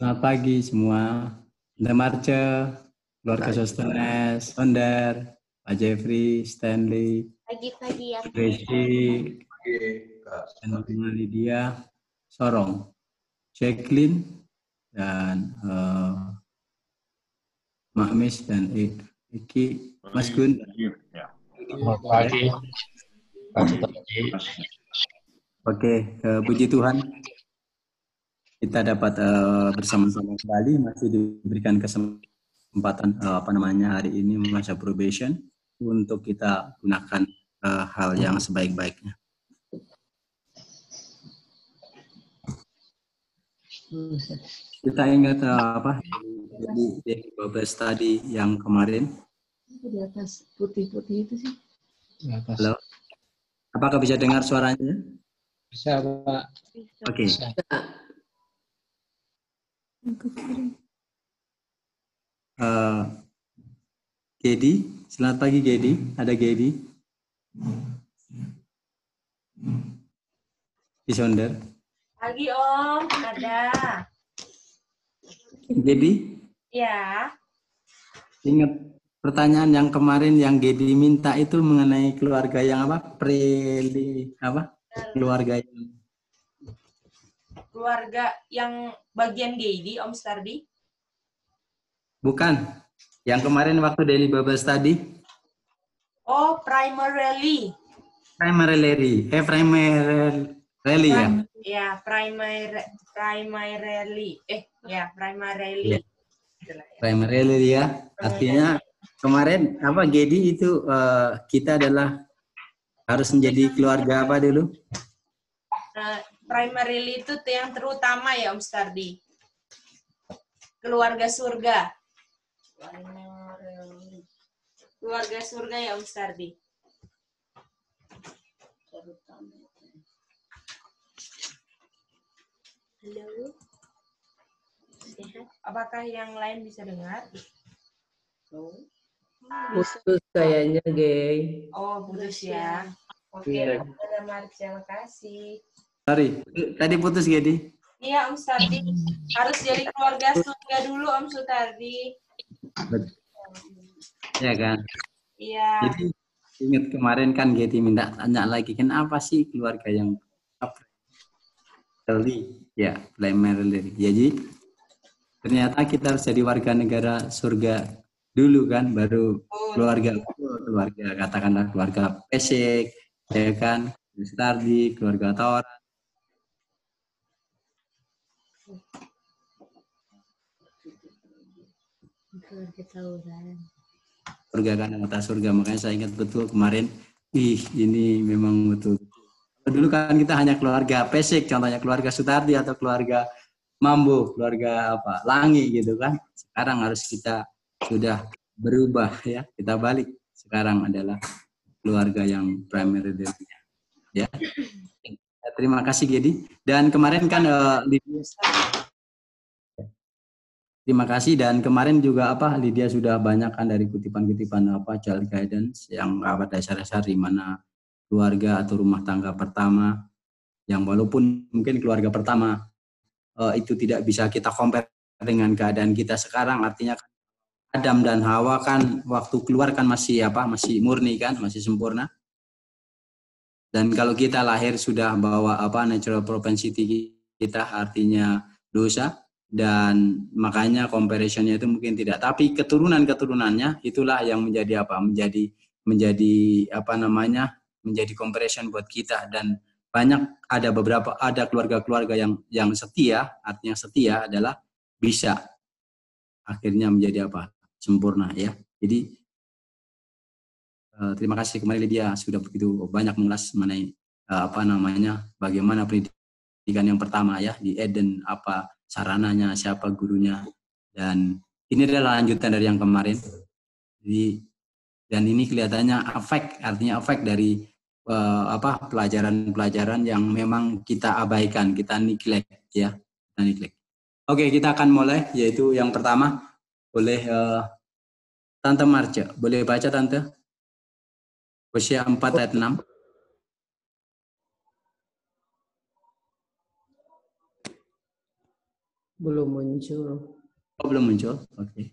Selamat pagi semua. Tante Marce, keluarga Sostenes, Sonder, Pak Jeffrey, Stanley, Pagi-pagi ya. Gracie, dan Mama Lydia, Sorong, Jacqueline, dan Mak Mis dan Iki, Mas Gun. Selamat pagi. Oke, puji Tuhan kita dapat bersama-sama kembali, masih diberikan kesempatan hari ini masa probation untuk kita gunakan hal yang sebaik-baiknya. Kita ingat di Bible study yang kemarin. Di atas putih-putih itu sih. Di atas. Halo, apakah bisa dengar suaranya? Bisa, Pak. Oke. Gedi, selamat pagi Gedi. Ada Gedi? Di Sonder. Pagi Om, ada. Gedi? Ya. Ingat pertanyaan yang kemarin yang Gedi minta itu mengenai keluarga yang apa? Keluarga yang bagian Gedi, Om Stardi? Bukan. Yang kemarin waktu daily Bible study. Oh, primarily. Primarily ya? Ya, primarily. Primarily. Primarily ya. Artinya kemarin apa Gedi itu kita adalah harus menjadi keluarga apa dulu? Primarily itu yang terutama ya Om Stardi. Keluarga surga. Keluarga surga ya Om Stardi. Halo. Sehat? Apakah yang lain bisa dengar? Putus kayaknya, Gay. Oh, putus ya. Oke, Tante Marcia, makasih. Sorry, tadi putus Gedi. Iya, Om Sutardi. Harus jadi keluarga surga dulu, Om Sutardi. Ya kan? Iya. Jadi ingat kemarin kan Gedi minta tanya lagi, kenapa sih keluarga yang primarily? Jadi ternyata kita harus jadi warga negara surga dulu kan, baru keluarga katakanlah keluarga Pesek, ya kan, Sutardi, keluarga Taurat. Surga kan kata surga, makanya saya ingat betul kemarin. Ini memang betul. Dulu kan kita hanya keluarga Pesek, contohnya keluarga Sutardi atau keluarga Mambo, keluarga apa Langi gitu kan. Sekarang harus kita sudah berubah ya, kita balik. Sekarang adalah keluarga yang primary ya. Terima kasih Gedi. Dan kemarin kan terima kasih, dan kemarin juga Lydia sudah banyak kan dari kutipan-kutipan child guidance yang dasar-dasar di mana keluarga atau rumah tangga pertama yang walaupun mungkin keluarga pertama itu tidak bisa kita compare dengan keadaan kita sekarang, artinya Adam dan Hawa kan waktu keluar kan masih murni kan, masih sempurna. Dan kalau kita lahir sudah bawa natural propensity kita, artinya dosa, dan makanya comparison-nya itu mungkin tidak. Tapi keturunan-keturunannya itulah yang menjadi menjadi comparison buat kita. Dan ada keluarga-keluarga yang setia, artinya setia adalah bisa akhirnya menjadi sempurna ya. Jadi terima kasih kembali Lydia sudah begitu banyak mengulas mengenai bagaimana pendidikan yang pertama ya di Eden, apa sarananya, siapa gurunya, dan ini adalah lanjutan dari yang kemarin. Dan ini kelihatannya artinya efek dari pelajaran-pelajaran yang memang kita abaikan, kita neglect ya, kita neglect. Oke, kita akan mulai, yaitu yang pertama oleh Tante Marcia. Boleh baca Tante? Hosea 4 ayat 6. Belum muncul. Oh, belum muncul. Oke.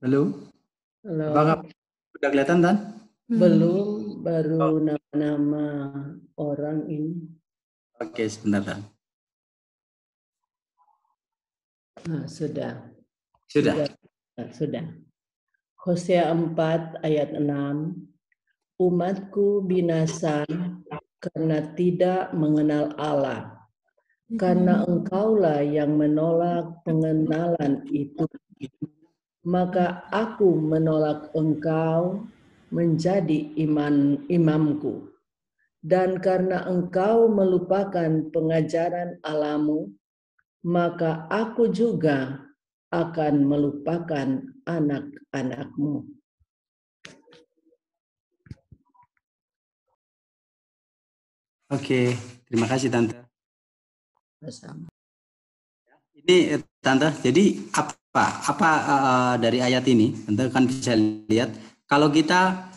Halo. Halo. Apakah sudah kelihatan, Tan? Belum, baru nama-nama orang ini. Oke, sebentar, Tan. Nah, sudah. Sudah. Sudah. Hosea 4 ayat 6. Umatku binasa karena tidak mengenal Allah. Karena engkaulah yang menolak pengenalan itu. Maka aku menolak engkau menjadi imamku. Dan karena engkau melupakan pengajaran Allahmu, maka aku juga akan melupakan anak-anakmu. Oke, terima kasih, Tante. Bersama. Ini Tante, jadi apa dari ayat ini, Tante kan bisa lihat kalau kita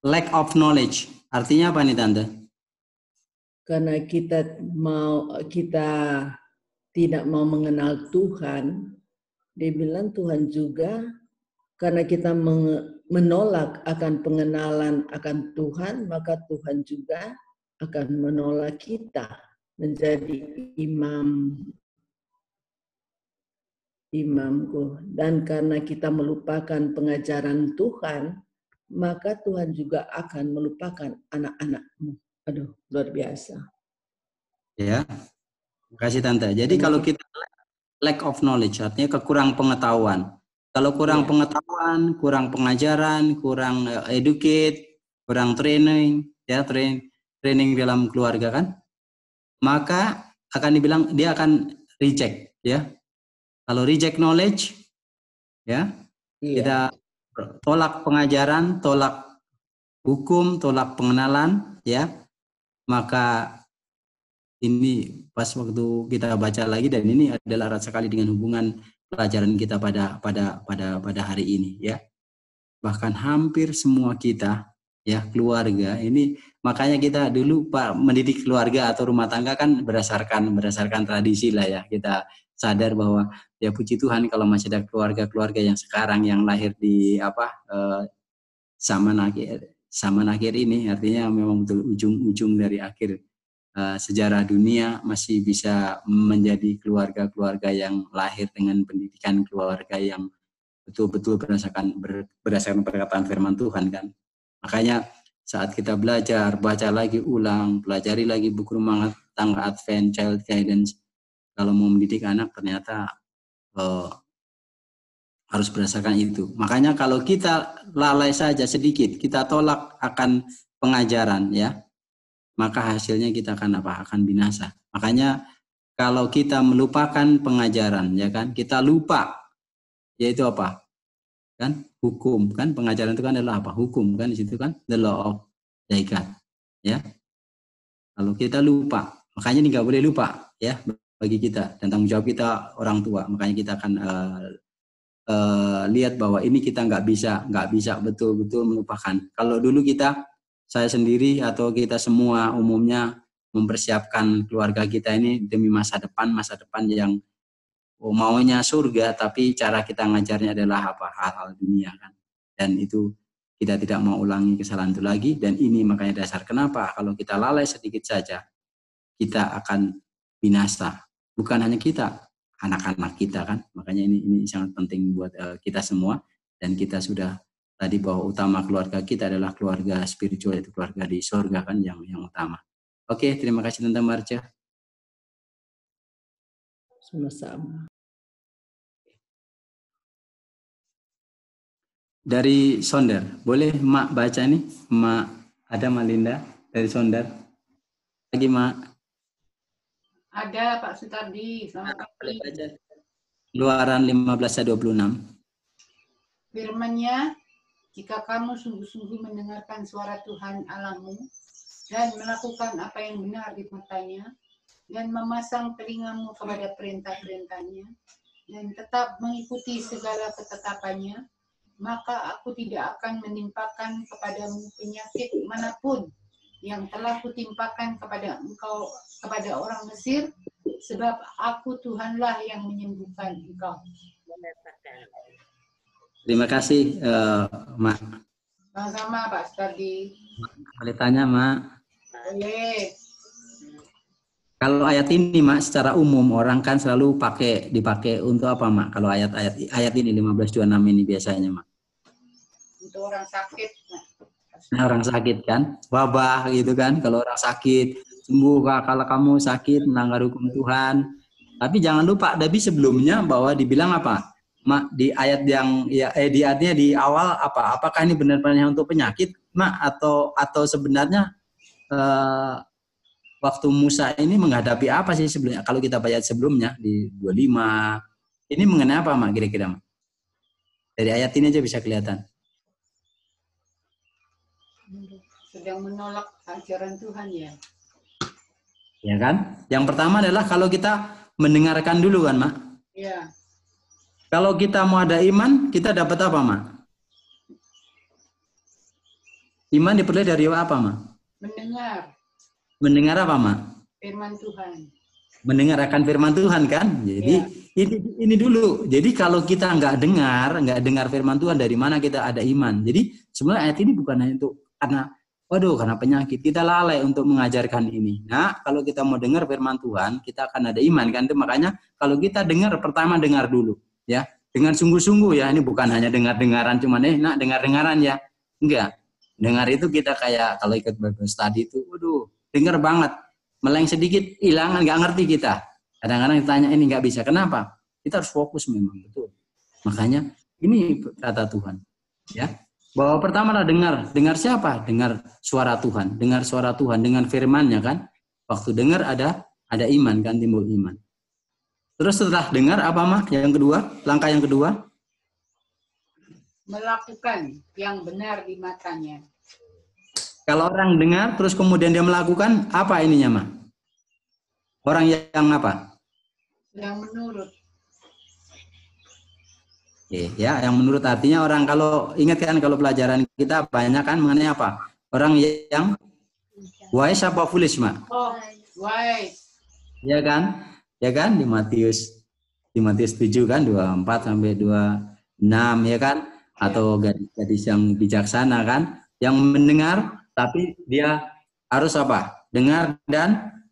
lack of knowledge, artinya apa nih, Tante? Karena kita tidak mau mengenal Tuhan, dia bilang Tuhan juga karena kita menolak akan pengenalan akan Tuhan, maka Tuhan juga akan menolak kita menjadi imamku. Dan karena kita melupakan pengajaran Tuhan, maka Tuhan juga akan melupakan anak-anakmu. Aduh, luar biasa. Ya, terima kasih, Tante. Jadi kalau kita lack of knowledge, artinya kekurang pengetahuan. Kalau kurang pengetahuan, kurang pengajaran, kurang educate, kurang training, ya training dalam keluarga kan, maka akan dibilang dia akan reject, ya. Kalau reject knowledge, ya, kita tolak pengajaran, tolak hukum, tolak pengenalan, ya, maka ini pas waktu kita baca lagi, dan ini adalah erat sekali dengan hubungan pelajaran kita pada hari ini, ya. Bahkan hampir semua kita, ya, keluarga ini, makanya kita dulu Pak mendidik keluarga atau rumah tangga kan berdasarkan tradisi lah, ya. Kita sadar bahwa ya puji Tuhan kalau masih ada keluarga yang sekarang yang lahir di zaman akhir ini, artinya memang betul ujung dari akhir sejarah dunia masih bisa menjadi keluarga-keluarga yang lahir dengan pendidikan keluarga yang betul-betul berdasarkan perkataan firman Tuhan kan. Makanya saat kita belajar, baca lagi ulang, pelajari lagi buku rumah tangga Advent, Child Guidance, kalau mau mendidik anak ternyata harus berdasarkan itu. Makanya kalau kita lalai saja sedikit, kita tolak akan pengajaran, ya, maka hasilnya kita akan apa? Akan binasa. Makanya kalau kita melupakan pengajaran, ya kan, kita lupa, yaitu apa? Kan hukum, kan pengajaran itu kan adalah apa? Hukum, kan di situ kan the law of God, ya. Kalau kita lupa, makanya ini nggak boleh lupa, ya, bagi kita, dan tanggung jawab kita orang tua. Makanya kita akan lihat bahwa ini kita nggak bisa betul-betul melupakan. Kalau dulu saya sendiri atau kita semua umumnya mempersiapkan keluarga kita ini demi masa depan yang maunya surga, tapi cara kita ngajarnya adalah apa? Hal-hal dunia kan. Dan itu kita tidak mau ulangi kesalahan itu lagi, dan ini makanya dasar kenapa kalau kita lalai sedikit saja kita akan binasa. Bukan hanya kita, anak-anak kita kan. Makanya ini sangat penting buat kita semua, dan kita sudah tadi bahwa utama keluarga kita adalah keluarga spiritual, itu keluarga di surga kan yang utama. Oke, terima kasih Tante Marcia. Sama-sama. Dari Sonder, boleh Mak baca nih? Mak ada Mak Linda dari Sonder. Lagi Mak. Ada Pak Sutardi, selamat Boleh pagi. baca. Keluaran 15:26. Firman-Nya, jika kamu sungguh-sungguh mendengarkan suara Tuhan Allahmu dan melakukan apa yang benar di matanya dan memasang telingamu kepada perintah-perintahnya dan tetap mengikuti segala ketetapannya, maka aku tidak akan menimpakan kepadamu penyakit manapun yang telah kutimpakan kepada engkau, kepada orang Mesir, sebab aku Tuhanlah yang menyembuhkan engkau. Terima kasih Mak. Sama-sama Pak Sutardi. Boleh tanya Mak. Boleh. Kalau ayat ini Mak, secara umum orang kan selalu dipakai untuk apa Mak? Kalau ayat ini 15:26 ini biasanya Mak. Untuk orang sakit. Nah, orang sakit kan, wabah gitu kan. Kalau orang sakit sembuh, kalau kamu sakit melanggar hukum Tuhan. Tapi jangan lupa Nabi sebelumnya bahwa dibilang apa? Mak, di ayat yang di artinya di awal apa? Apakah ini benar-benar untuk penyakit Mak atau sebenarnya waktu Musa ini menghadapi apa sih sebenarnya? Kalau kita baca sebelumnya di 25, ini mengenai apa Mak kira-kira Mak? Dari ayat ini aja bisa kelihatan. Sedang menolak ajaran Tuhan ya. Ya kan? Yang pertama adalah kalau kita mendengarkan dulu kan Mak? Ya. Kalau kita mau ada iman, kita dapat apa Mak? Iman diperoleh dari apa Mak? Mendengar Mendengar apa Mak? firman Tuhan. Mendengar akan firman Tuhan kan? Jadi ini dulu. Jadi kalau kita nggak dengar firman Tuhan, dari mana kita ada iman? Jadi sebenarnya ayat ini bukan hanya untuk karena penyakit, kita lalai untuk mengajarkan ini. Nah, kalau kita mau dengar firman Tuhan, kita akan ada iman kan? Itu makanya kalau kita dengar, pertama dengar dulu, ya, dengan sungguh-sungguh ya. Ini bukan hanya dengar-dengaran, cuman dengar-dengaran ya, enggak. Dengar itu kita kayak kalau ikut Bible study itu, dengar banget, meleng sedikit, hilang, nggak ngerti kita. Kadang-kadang ditanya ini nggak bisa, kenapa? Kita harus fokus memang betul. Makanya ini kata Tuhan, ya. Bahwa pertama lah dengar siapa? Dengar suara Tuhan, dengan firman-Nya kan. Waktu dengar ada iman kan, timbul iman. Terus setelah dengar apa Mak? Yang kedua, langkah yang kedua, Melakukan yang benar di matanya. kalau orang dengar terus kemudian dia melakukan, apa ininya Mak? Orang yang apa? Yang menurut. Ya, yang menurut artinya orang, kalau ingat kan kalau pelajaran kita banyak kan mengenai apa? Orang yang wise apa foolish Mak? Oh, wise. Ya kan? Ya kan di Matius 7 kan 24 sampai 26 ya kan? Atau gadis yang bijaksana kan, yang mendengar tapi dia harus apa? Dengar dan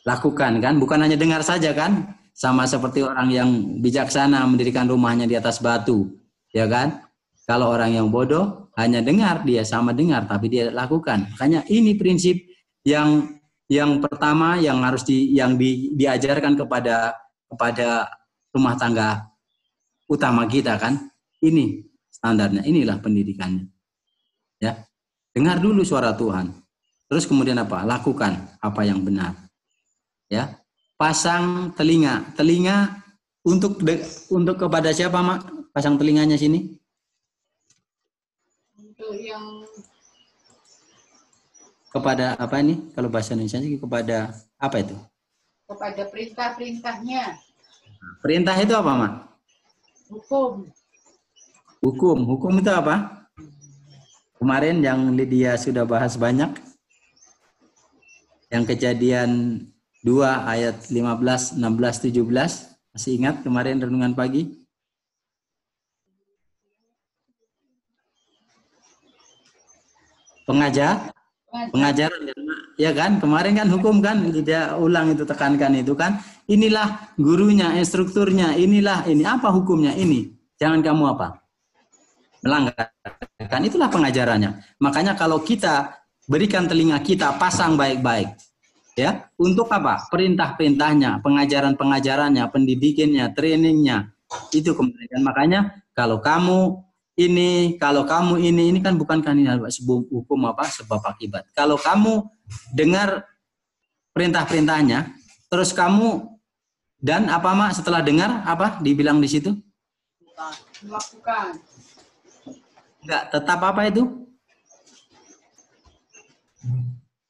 lakukan kan? Bukan hanya dengar saja kan? Sama seperti orang yang bijaksana mendirikan rumahnya di atas batu, ya kan? Kalau orang yang bodoh hanya dengar, dia sama dengar tapi dia lakukan. Makanya ini prinsip yang pertama yang harus diajarkan kepada rumah tangga utama kita kan. Ini standarnya, inilah pendidikannya. Ya. Dengar dulu suara Tuhan. Terus kemudian apa? Lakukan apa yang benar. Ya. Pasang telinga untuk kepada siapa Mak? Pasang telinganya sini. Untuk yang Kepada apa ini? Kalau bahasa Indonesia kepada apa itu? kepada perintah-perintahnya. Perintah itu apa Mak? Hukum. Hukum itu apa? Kemarin yang Lydia sudah bahas banyak. Yang Kejadian 2 ayat 15, 16, 17. Masih ingat kemarin renungan pagi? Pengajaran ya kan? Kemarin kan hukum kan, dia ulang itu, tekankan itu kan. Inilah gurunya, instrukturnya, ini apa hukumnya ini. jangan kamu apa? Melanggar. Kan itulah pengajarannya. Makanya kalau kita berikan telinga kita, pasang baik-baik. Ya, untuk apa? Perintah-perintahnya, pengajaran-pengajarannya, pendidikannya, trainingnya. Itu kemudian. Makanya kalau kamu ini kan bukan sebuah hukum apa? Sebab akibat. Kalau kamu dengar perintah-perintahnya, terus kamu dan apa mak setelah dengar apa dibilang di situ? Melakukan. Enggak, tetap apa itu?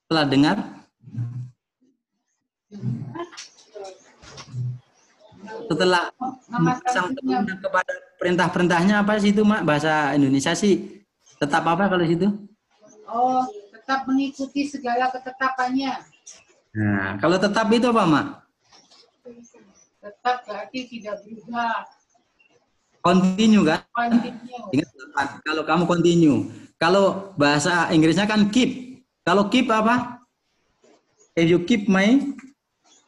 Setelah dengar? Setelah memasang telinga kepada perintah-perintahnya apa sih itu mak? Bahasa Indonesia sih tetap apa kalau situ? Oh, tetap mengikuti segala ketetapannya. Nah, kalau tetap itu apa mak? Tetap berarti tidak berubah. Continue kan? Continue. Ingat kalau kamu continue. Kalau bahasa Inggrisnya kan keep. Kalau keep apa? If you keep my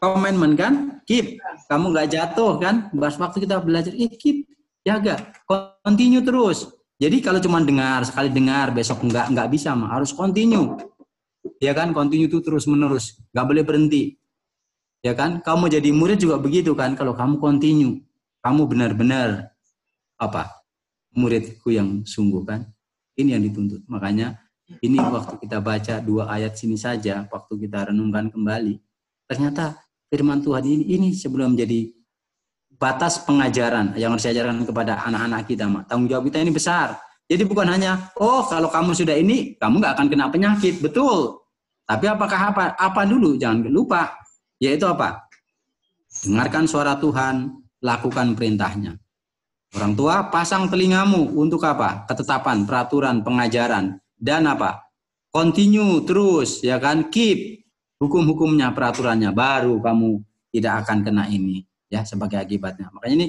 commandment kan? Keep. Kamu nggak jatuh kan? Bahas waktu kita belajar, keep, jaga, continue terus. Jadi kalau cuma dengar, sekali dengar, besok nggak bisa mah. Harus continue. Ya kan? Continue itu terus menerus. Nggak boleh berhenti. Ya kan? Kamu jadi murid juga begitu kan? Kalau kamu continue, kamu benar-benar apa? Muridku yang sungguh kan? Ini yang dituntut. Makanya ini waktu kita baca 2 ayat sini saja, waktu kita renungkan kembali, ternyata firman Tuhan ini sebelum menjadi batas pengajaran yang harus diajarkan kepada anak-anak kita, Mak. Tanggung jawab kita ini besar. Jadi bukan hanya, kalau kamu sudah ini, kamu nggak akan kena penyakit. Betul. Tapi apakah apa dulu? Jangan lupa. Yaitu apa? Dengarkan suara Tuhan, lakukan perintahnya. Orang tua, pasang telingamu untuk apa? Ketetapan, peraturan, pengajaran. Dan apa? Continue terus, ya kan? Keep hukum-hukumnya, peraturannya. Baru kamu tidak akan kena ini, ya, sebagai akibatnya. Makanya ini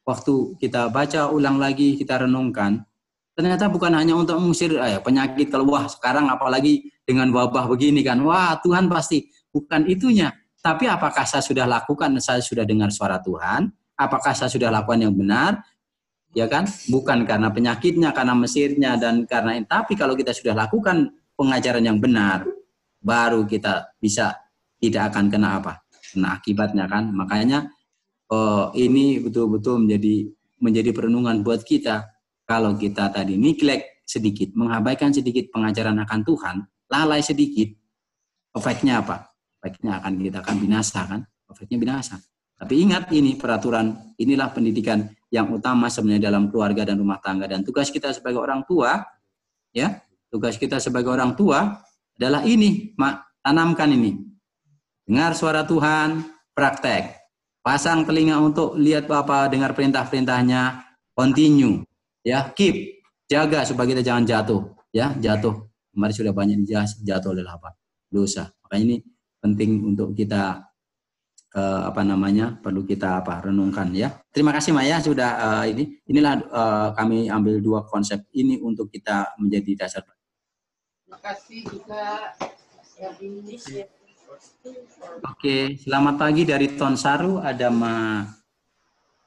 waktu kita baca ulang lagi, kita renungkan, ternyata bukan hanya untuk mengusir penyakit. Kalau sekarang apalagi dengan wabah begini kan, Tuhan pasti. Bukan itunya. Tapi apakah saya sudah lakukan, saya sudah dengar suara Tuhan? Apakah saya sudah lakukan yang benar? Ya kan? Bukan karena penyakitnya, karena mesirnya, dan karena tapi kalau kita sudah lakukan pengajaran yang benar, baru kita bisa tidak akan kena apa? Kena akibatnya kan? Makanya ini betul-betul menjadi perenungan buat kita. Kalau kita tadi neglect sedikit, mengabaikan sedikit pengajaran akan Tuhan, lalai sedikit, efeknya apa? Efeknya kita akan binasa kan? Efeknya binasa. Tapi ingat ini peraturan, inilah pendidikan yang utama sebenarnya dalam keluarga dan rumah tangga. Dan tugas kita sebagai orang tua, ya, tugas kita sebagai orang tua adalah ini, Mak, tanamkan ini. Dengar suara Tuhan, praktek. Pasang telinga untuk lihat apa, dengar perintah-perintahnya, continue, ya, keep, jaga supaya kita jangan jatuh, ya, jatuh. Kemarin sudah banyak dijahas, jatuh oleh apa? Dosa. Makanya ini penting untuk kita perlu kita renungkan ya. Terima kasih Maya sudah inilah kami ambil 2 konsep ini untuk kita menjadi dasar. Terima kasih juga. Oke, selamat pagi dari Tonsaru, ada Ma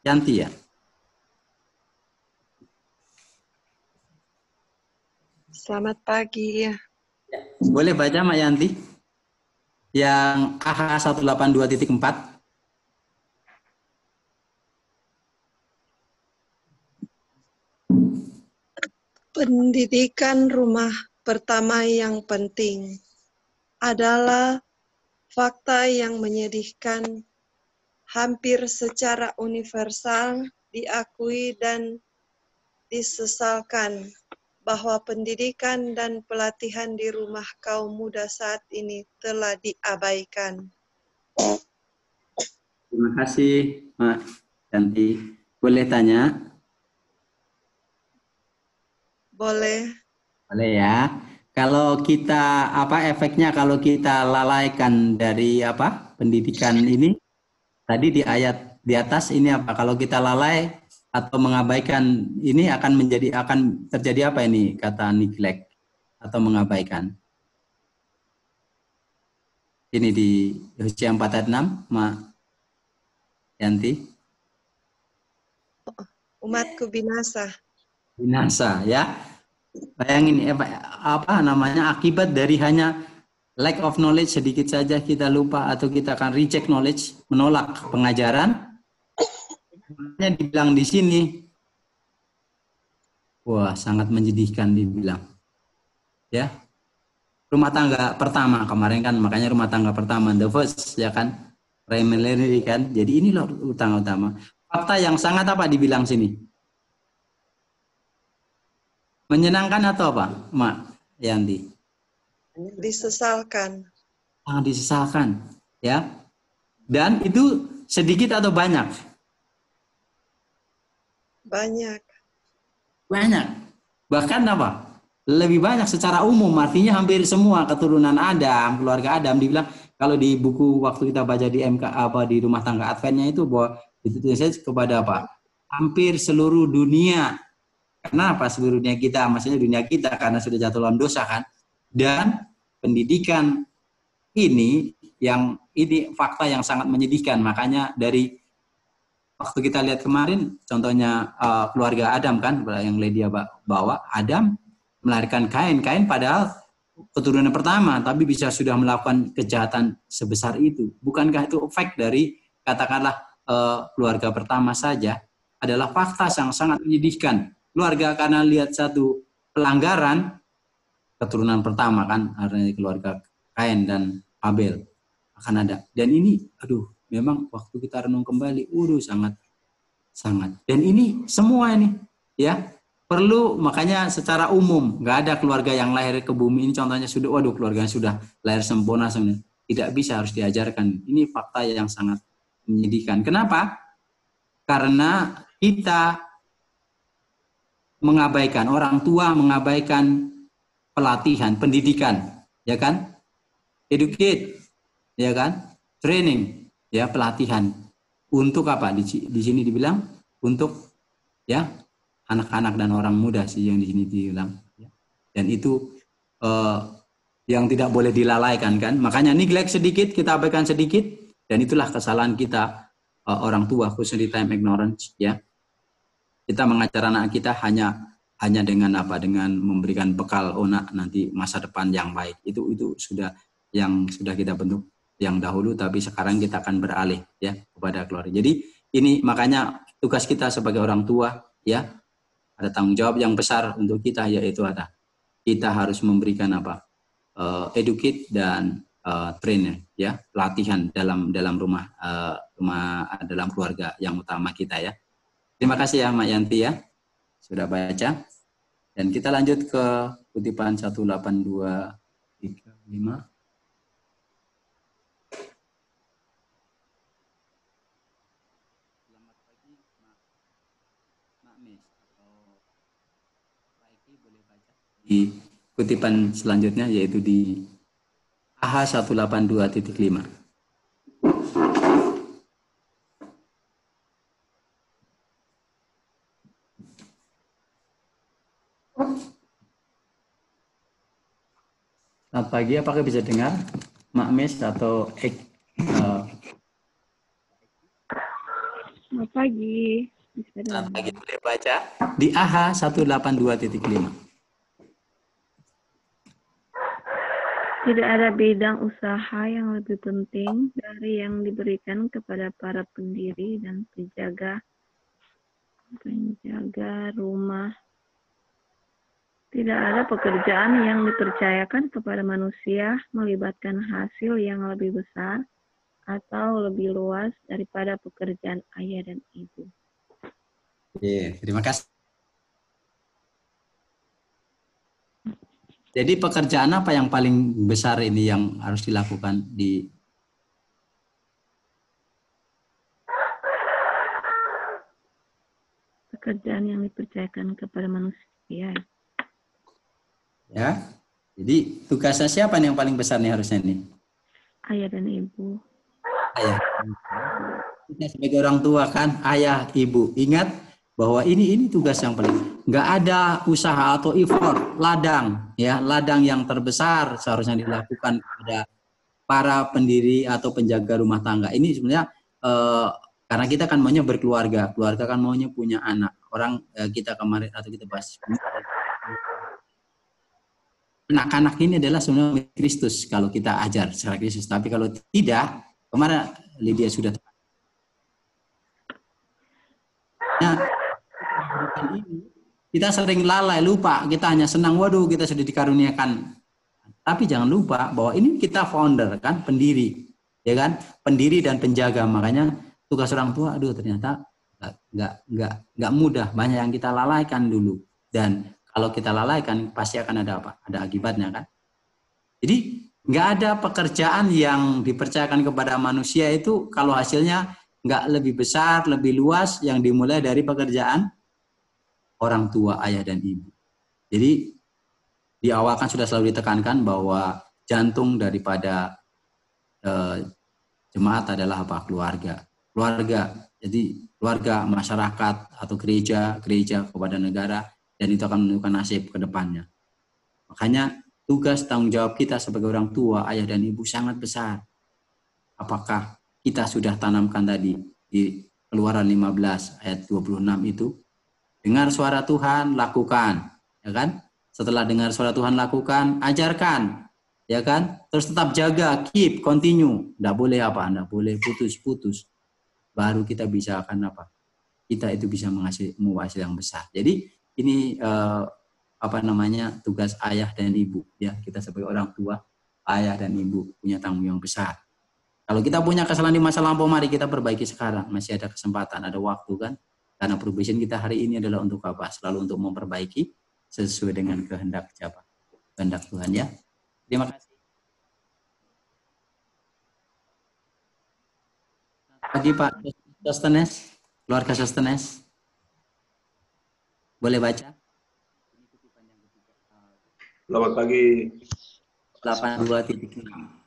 Yanti ya. Selamat pagi ya. Boleh baca Ma Yanti? Yang AH 182.4. Pendidikan rumah pertama yang penting adalah fakta yang menyedihkan, hampir secara universal diakui dan disesalkan, bahwa pendidikan dan pelatihan di rumah kaum muda saat ini telah diabaikan. Terima kasih, Mak Yanti. Boleh tanya? Boleh. Boleh ya. Kalau kita efeknya kalau kita lalaikan dari pendidikan ini? Tadi di ayat di atas ini apa? Kalau kita lalai atau mengabaikan ini akan terjadi apa ini kata neglect atau mengabaikan? Ini di Hosea 4 ayat 6, Mak Yanti. umatku binasa. Binasa, ya. Bayangin apa namanya, akibat dari hanya lack of knowledge, sedikit saja kita lupa atau kita akan reject knowledge, menolak pengajaran. Makanya dibilang di sini, wah sangat menyedihkan dibilang. Ya, rumah tangga pertama kemarin kan, makanya rumah tangga pertama, the first, ya kan, primary kan. Jadi ini loh utama. Fakta yang sangat apa dibilang sini? Menyenangkan atau apa, Mak Yanti? Disesalkan. Sangat disesalkan, ya. Dan itu sedikit atau banyak? Banyak. Banyak. Bahkan apa? Lebih banyak secara umum, artinya hampir semua keturunan Adam, keluarga Adam dibilang, kalau di buku waktu kita baca di MK apa di rumah tangga Adventnya itu, bahwa ditulisnya kepada apa? Hampir seluruh dunia. Kenapa seluruh dunia kita? Maksudnya dunia kita karena sudah jatuh dalam dosa kan. Dan pendidikan ini fakta yang sangat menyedihkan. Makanya dari waktu kita lihat kemarin, contohnya keluarga Adam kan, yang Lydia bawa, Adam melahirkan Kain padahal keturunan pertama, tapi bisa sudah melakukan kejahatan sebesar itu. Bukankah itu efek dari katakanlah keluarga pertama saja? Adalah fakta yang sangat menyedihkan. Keluarga karena lihat satu pelanggaran, keturunan pertama kan, artinya keluarga Kain dan Abel akan ada. Dan ini, memang waktu kita renung kembali, sangat. Dan ini semua ini, ya, perlu, makanya secara umum, nggak ada keluarga yang lahir ke bumi ini, contohnya sudah, keluarganya sudah lahir sempurna sebenarnya. Tidak bisa, harus diajarkan. Ini fakta yang sangat menyedihkan. Kenapa? Karena kita mengabaikan, orang tua mengabaikan pelatihan, pendidikan, ya kan? Educate, ya kan? Training, ya, pelatihan. Untuk apa? Di sini dibilang untuk, ya, anak-anak dan orang muda sih yang di sini dibilang. Dan itu yang tidak boleh dilalaikan kan? Makanya neglect sedikit, kita abaikan sedikit, dan itulah kesalahan kita orang tua, khususnya di time ignorance, ya. Kita mengajar anak kita hanya dengan apa? Dengan memberikan bekal nanti masa depan yang baik. Itu sudah yang sudah kita bentuk yang dahulu, tapi sekarang kita akan beralih, ya, kepada keluarga. Jadi ini makanya tugas kita sebagai orang tua, ya, ada tanggung jawab yang besar untuk kita, yaitu kita harus memberikan apa? Educate dan trainer, ya, pelatihan dalam rumah dalam keluarga yang utama kita, ya. Terima kasih ya Mak Yanti, ya, sudah baca. Dan kita lanjut ke kutipan 18235. Selamat pagi Mak Mis atau Raiki, boleh baca di kutipan selanjutnya, yaitu di AH 182.5. Selamat pagi, apakah bisa dengar Mak Mes atau Selamat pagi. Bisa Selamat pagi, boleh baca di AH 182.5. Tidak ada bidang usaha yang lebih penting dari yang diberikan kepada para pendiri dan penjaga rumah. Tidak ada pekerjaan yang dipercayakan kepada manusia melibatkan hasil yang lebih besar atau lebih luas daripada pekerjaan ayah dan ibu. Terima kasih. Jadi pekerjaan apa yang paling besar ini yang harus dilakukan di pekerjaan yang dipercayakan kepada manusia? Ya, jadi tugasnya siapa nih yang paling besar nih harusnya nih? Ayah dan ibu. Ayah. Kita sebagai orang tua kan, ayah, ibu. Ingat bahwa ini tugas yang paling. Nggak ada usaha atau effort, ladang, ya, ladang yang terbesar seharusnya dilakukan kepada para pendiri atau penjaga rumah tangga. Ini sebenarnya karena kita kan maunya berkeluarga, keluarga kan maunya punya anak. orang kita kemarin atau kita bahas anak-anak ini adalah sebenarnya Kristus kalau kita ajar secara Kristus. Tapi kalau tidak, kemarin Lydia sudah kita sering lalai, lupa, kita hanya senang, waduh kita sudah dikaruniakan. Tapi jangan lupa bahwa ini kita founder kan, pendiri, ya kan, pendiri dan penjaga. Makanya tugas orang tua, aduh ternyata nggak mudah, banyak yang kita lalaikan dulu. Dan kalau kita lalaikan pasti akan ada apa? Ada akibatnya kan. Jadi nggak ada pekerjaan yang dipercayakan kepada manusia itu kalau hasilnya nggak lebih besar, lebih luas yang dimulai dari pekerjaan orang tua, ayah dan ibu. Jadi di awal kan sudah selalu ditekankan bahwa jantung daripada jemaat adalah apa? Keluarga. Keluarga. Jadi keluarga, masyarakat atau gereja kepada negara, dan itu akan menentukan nasib ke depannya. Makanya tugas tanggung jawab kita sebagai orang tua, ayah dan ibu sangat besar. Apakah kita sudah tanamkan tadi di Keluaran 15 ayat 26 itu, dengar suara Tuhan, lakukan, ya kan? Setelah dengar suara Tuhan, lakukan, ajarkan, ya kan? Terus tetap jaga, keep, continue. Nggak boleh apa? Nggak boleh putus-putus. Baru kita bisa akan apa? Kita itu bisa membawa hasil yang besar. Jadi ini tugas ayah dan ibu, ya. Kita sebagai orang tua, ayah dan ibu punya tanggung jawab besar. Kalau kita punya kesalahan di masa lampau, mari kita perbaiki sekarang. Masih ada kesempatan, ada waktu kan? Karena probation kita hari ini adalah untuk apa? Selalu untuk memperbaiki sesuai dengan kehendak siapa? Kehendak Tuhan, ya. Terima kasih. Pagi Pak Sostenes, keluarga Sostenes. Boleh baca? Selamat pagi. 82.6.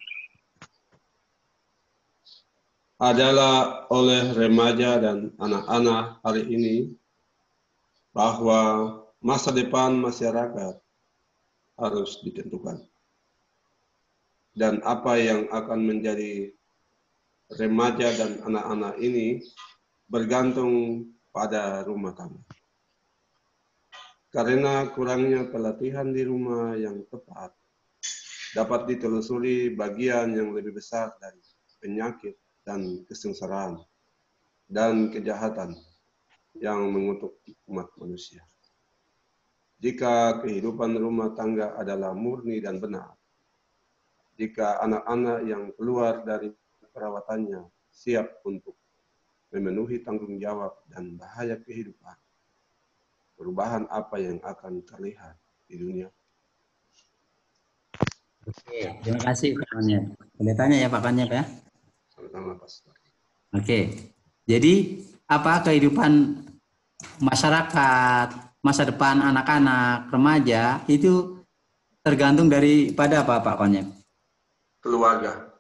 Adalah oleh remaja dan anak-anak hari ini bahwa masa depan masyarakat harus ditentukan. Dan apa yang akan menjadi remaja dan anak-anak ini bergantung pada rumah tangga. Karena kurangnya pelatihan di rumah yang tepat, dapat ditelusuri bagian yang lebih besar dari penyakit dan kesengsaraan dan kejahatan yang mengutuk umat manusia. Jika kehidupan rumah tangga adalah murni dan benar, jika anak-anak yang keluar dari perawatannya siap untuk memenuhi tanggung jawab dan bahaya kehidupan, perubahan apa yang akan terlihat di dunia? Oke, terima kasih Pak Konyet. Boleh tanya ya Pak Konyet ya? Sama-sama, Pastor. Oke, jadi apa kehidupan masyarakat, masa depan anak-anak, remaja itu tergantung daripada apa Pak Konyet? Keluarga.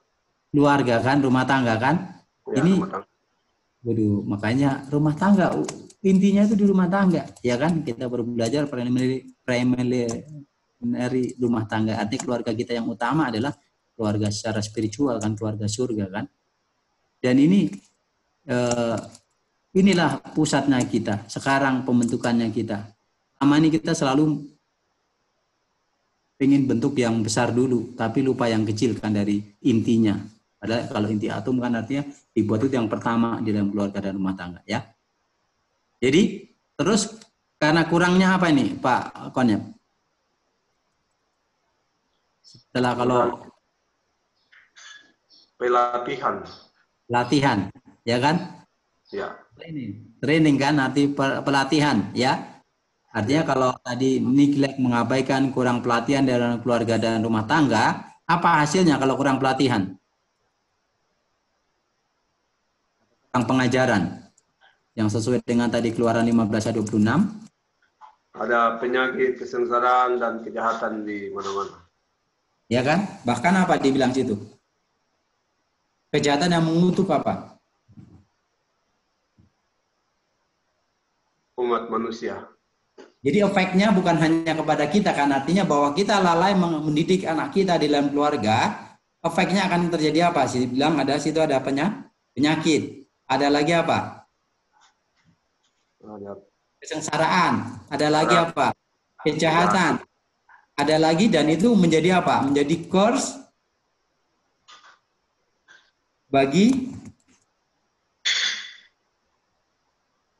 Keluarga kan, rumah tangga kan? Ya, ini, rumah tangga. waduh, makanya rumah tangga intinya itu di rumah tangga, ya kan? Kita baru belajar primary rumah tangga. Artinya keluarga kita yang utama adalah keluarga secara spiritual kan, keluarga surga kan. Dan ini inilah pusatnya kita. Sekarang pembentukannya kita. Selama ini kita selalu ingin bentuk yang besar dulu, tapi lupa yang kecil kan dari intinya. Padahal kalau inti atom kan artinya dibuat itu yang pertama di dalam keluarga dan rumah tangga, ya. Jadi terus karena kurangnya apa ini Pak Konyet? Setelah kalau pelatihan, ya kan? Ya. Training kan arti pelatihan, ya. Artinya kalau tadi neglect, mengabaikan, kurang pelatihan dalam keluarga dan rumah tangga, apa hasilnya kalau kurang pelatihan? Kurang pengajaran yang sesuai dengan tadi Keluaran 15 ayat 26. Ada penyakit, kesengsaraan dan kejahatan di mana-mana. Ya kan? Bahkan apa dibilang situ? Kejahatan yang mengutuk apa? Umat manusia. Jadi efeknya bukan hanya kepada kita kan, artinya bahwa kita lalai mendidik anak kita di dalam keluarga, efeknya akan terjadi apa sih? Bilang ada situ ada penyakit. Ada lagi apa? Ada kesengsaraan, ada lagi apa? Kejahatan, ada lagi, dan itu menjadi apa? Menjadi curse bagi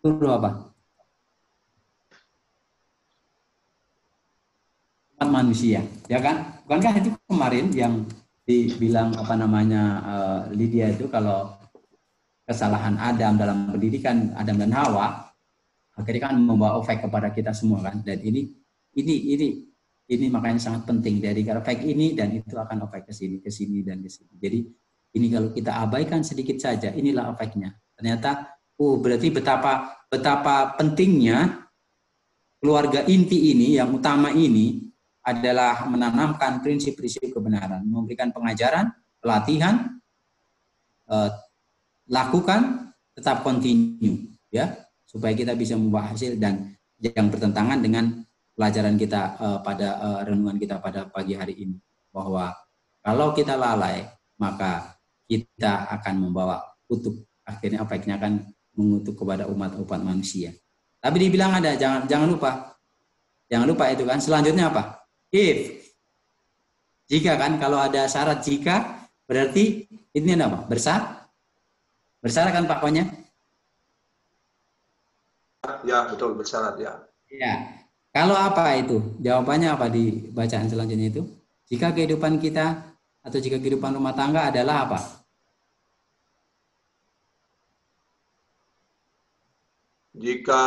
seluruh apa? Umat manusia, ya kan? Bukankah itu kemarin yang dibilang apa namanya Lydia itu, kalau kesalahan Adam dalam pendidikan Adam dan Hawa akhirnya kan membawa efek kepada kita semua kan, dan ini makanya sangat penting dari efek ini, dan itu akan efek ke sini dan ke sini. Jadi ini kalau kita abaikan sedikit saja, inilah efeknya. Ternyata berarti betapa pentingnya keluarga inti ini, yang utama ini adalah menanamkan prinsip-prinsip kebenaran, memberikan pengajaran, pelatihan, lakukan, tetap continue, ya, supaya kita bisa membawa hasil dan yang bertentangan dengan pelajaran kita pada renungan kita pada pagi hari ini, bahwa kalau kita lalai maka kita akan membawa kutuk, akhirnya efeknya akan mengutuk kepada umat manusia. Tapi dibilang ada, jangan lupa itu kan, selanjutnya apa? If, jika kan, kalau ada syarat jika, berarti ini apa? Bersyarat kan Pak Konya? Ya, betul, bersyarat ya. Ya. Kalau apa itu? Jawabannya apa di bacaan selanjutnya itu? Jika kehidupan kita atau jika kehidupan rumah tangga adalah apa? Jika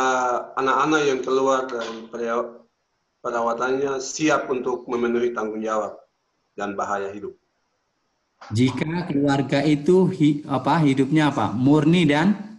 anak-anak yang keluar dari perawatannya siap untuk memenuhi tanggung jawab dan bahaya hidup. Jika keluarga itu hidupnya apa? Murni dan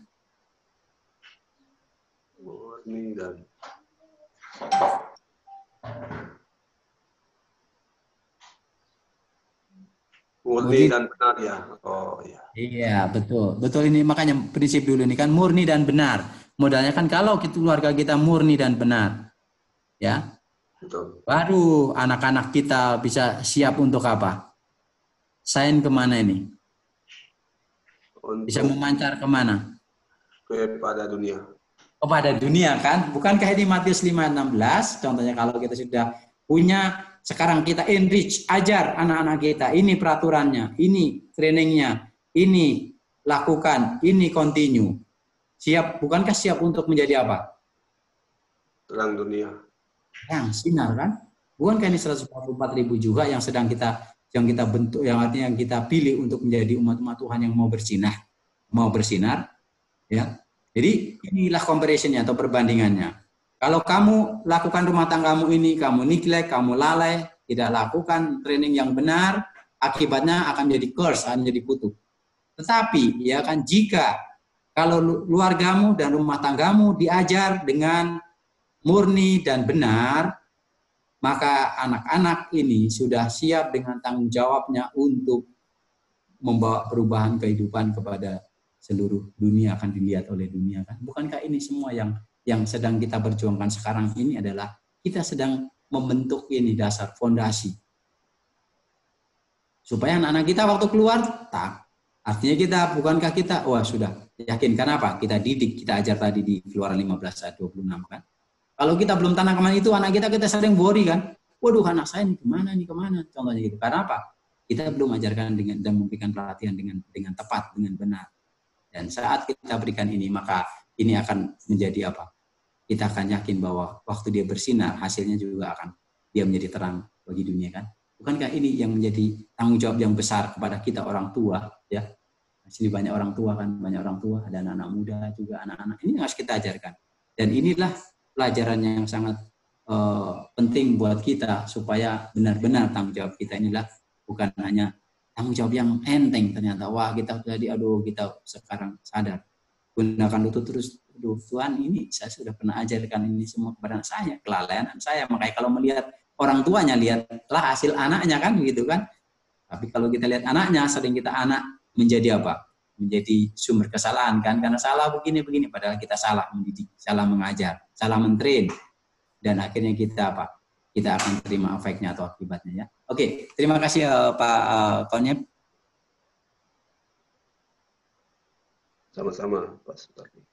benar ya. Oh ya. Iya, betul ini, makanya prinsip dulu ini kan murni dan benar. Modalnya kan kalau keluarga kita murni dan benar, ya. Betul. Baru anak-anak kita bisa siap untuk apa? Sain kemana ini? Bisa memancar kemana? Kepada dunia. Kepada dunia kan? Bukankah ini Matius 5:16? Contohnya kalau kita sudah punya, sekarang kita enrich, ajar anak-anak kita. Ini peraturannya, ini trainingnya, ini lakukan, ini continue. Siap, bukankah siap untuk menjadi apa? Terang dunia. Terang, sinar kan? Bukankah ini 144.000 juga yang sedang kita bentuk, yang artinya yang kita pilih untuk menjadi umat-umat Tuhan yang mau bersinar, ya. Jadi inilah comparisonnya atau perbandingannya. Kalau kamu lakukan rumah tanggamu ini, kamu neglect, kamu lalai, tidak lakukan training yang benar, akibatnya akan menjadi curse, akan menjadi kutuk. Tetapi ya kan, jika kalau keluargamu dan rumah tanggamu diajar dengan murni dan benar, maka anak-anak ini sudah siap dengan tanggung jawabnya untuk membawa perubahan kehidupan kepada seluruh dunia, akan dilihat oleh dunia kan. Bukankah ini semua yang sedang kita perjuangkan sekarang ini adalah kita sedang membentuk ini dasar fondasi. Supaya anak-anak kita waktu keluar, artinya bukankah kita, sudah yakin, kenapa? Kita didik, kita ajar tadi di Keluaran 15:26 kan. Kalau kita belum tanamkan itu, anak kita sering worry kan. Waduh, anak saya ini kemana? Contohnya gitu. Karena apa? Kita belum ajarkan dan memberikan pelatihan dengan tepat, dengan benar. Dan saat kita berikan ini, maka ini akan menjadi apa? Kita akan yakin bahwa waktu dia bersinar, hasilnya juga akan dia menjadi terang bagi dunia kan. Bukankah ini yang menjadi tanggung jawab yang besar kepada kita orang tua, ya? Di sini banyak orang tua kan, ada anak-anak muda juga, anak-anak ini harus kita ajarkan. Dan inilah pelajaran yang sangat penting buat kita, supaya benar-benar tanggung jawab kita inilah bukan hanya tanggung jawab yang enteng. Ternyata kita tadi kita sekarang sadar gunakan lutut terus. Tuhan, ini saya sudah pernah ajarkan ini semua kepada saya, kelalaian saya. Makanya kalau melihat orang tuanya, lihatlah hasil anaknya kan, gitu kan. Tapi kalau kita lihat anaknya, sering kita anak menjadi apa? Menjadi sumber kesalahan kan, karena salah begini, padahal kita salah mendidik, salah mengajar, salah mentrain, dan akhirnya kita akan terima efeknya atau akibatnya ya. Oke, terima kasih Pak Konyep. Sama-sama Pak Sutardi.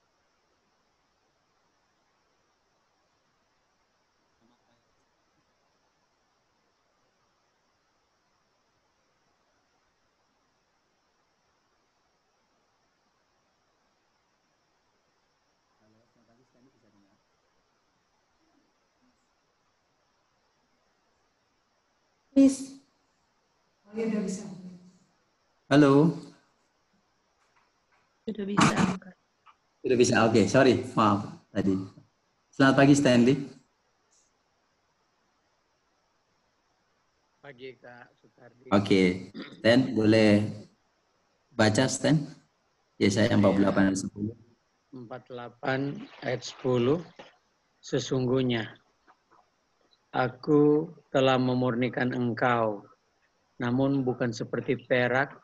Miss. Halo. Sudah bisa. Sudah bisa. Oke, sorry. Maaf tadi. Selamat pagi Stanley. Pagi Kak Sutardi. Oke. Stan, boleh baca Stan? Yesaya 48 ayat 10. 48 ayat 10. Sesungguhnya aku telah memurnikan engkau, namun bukan seperti perak,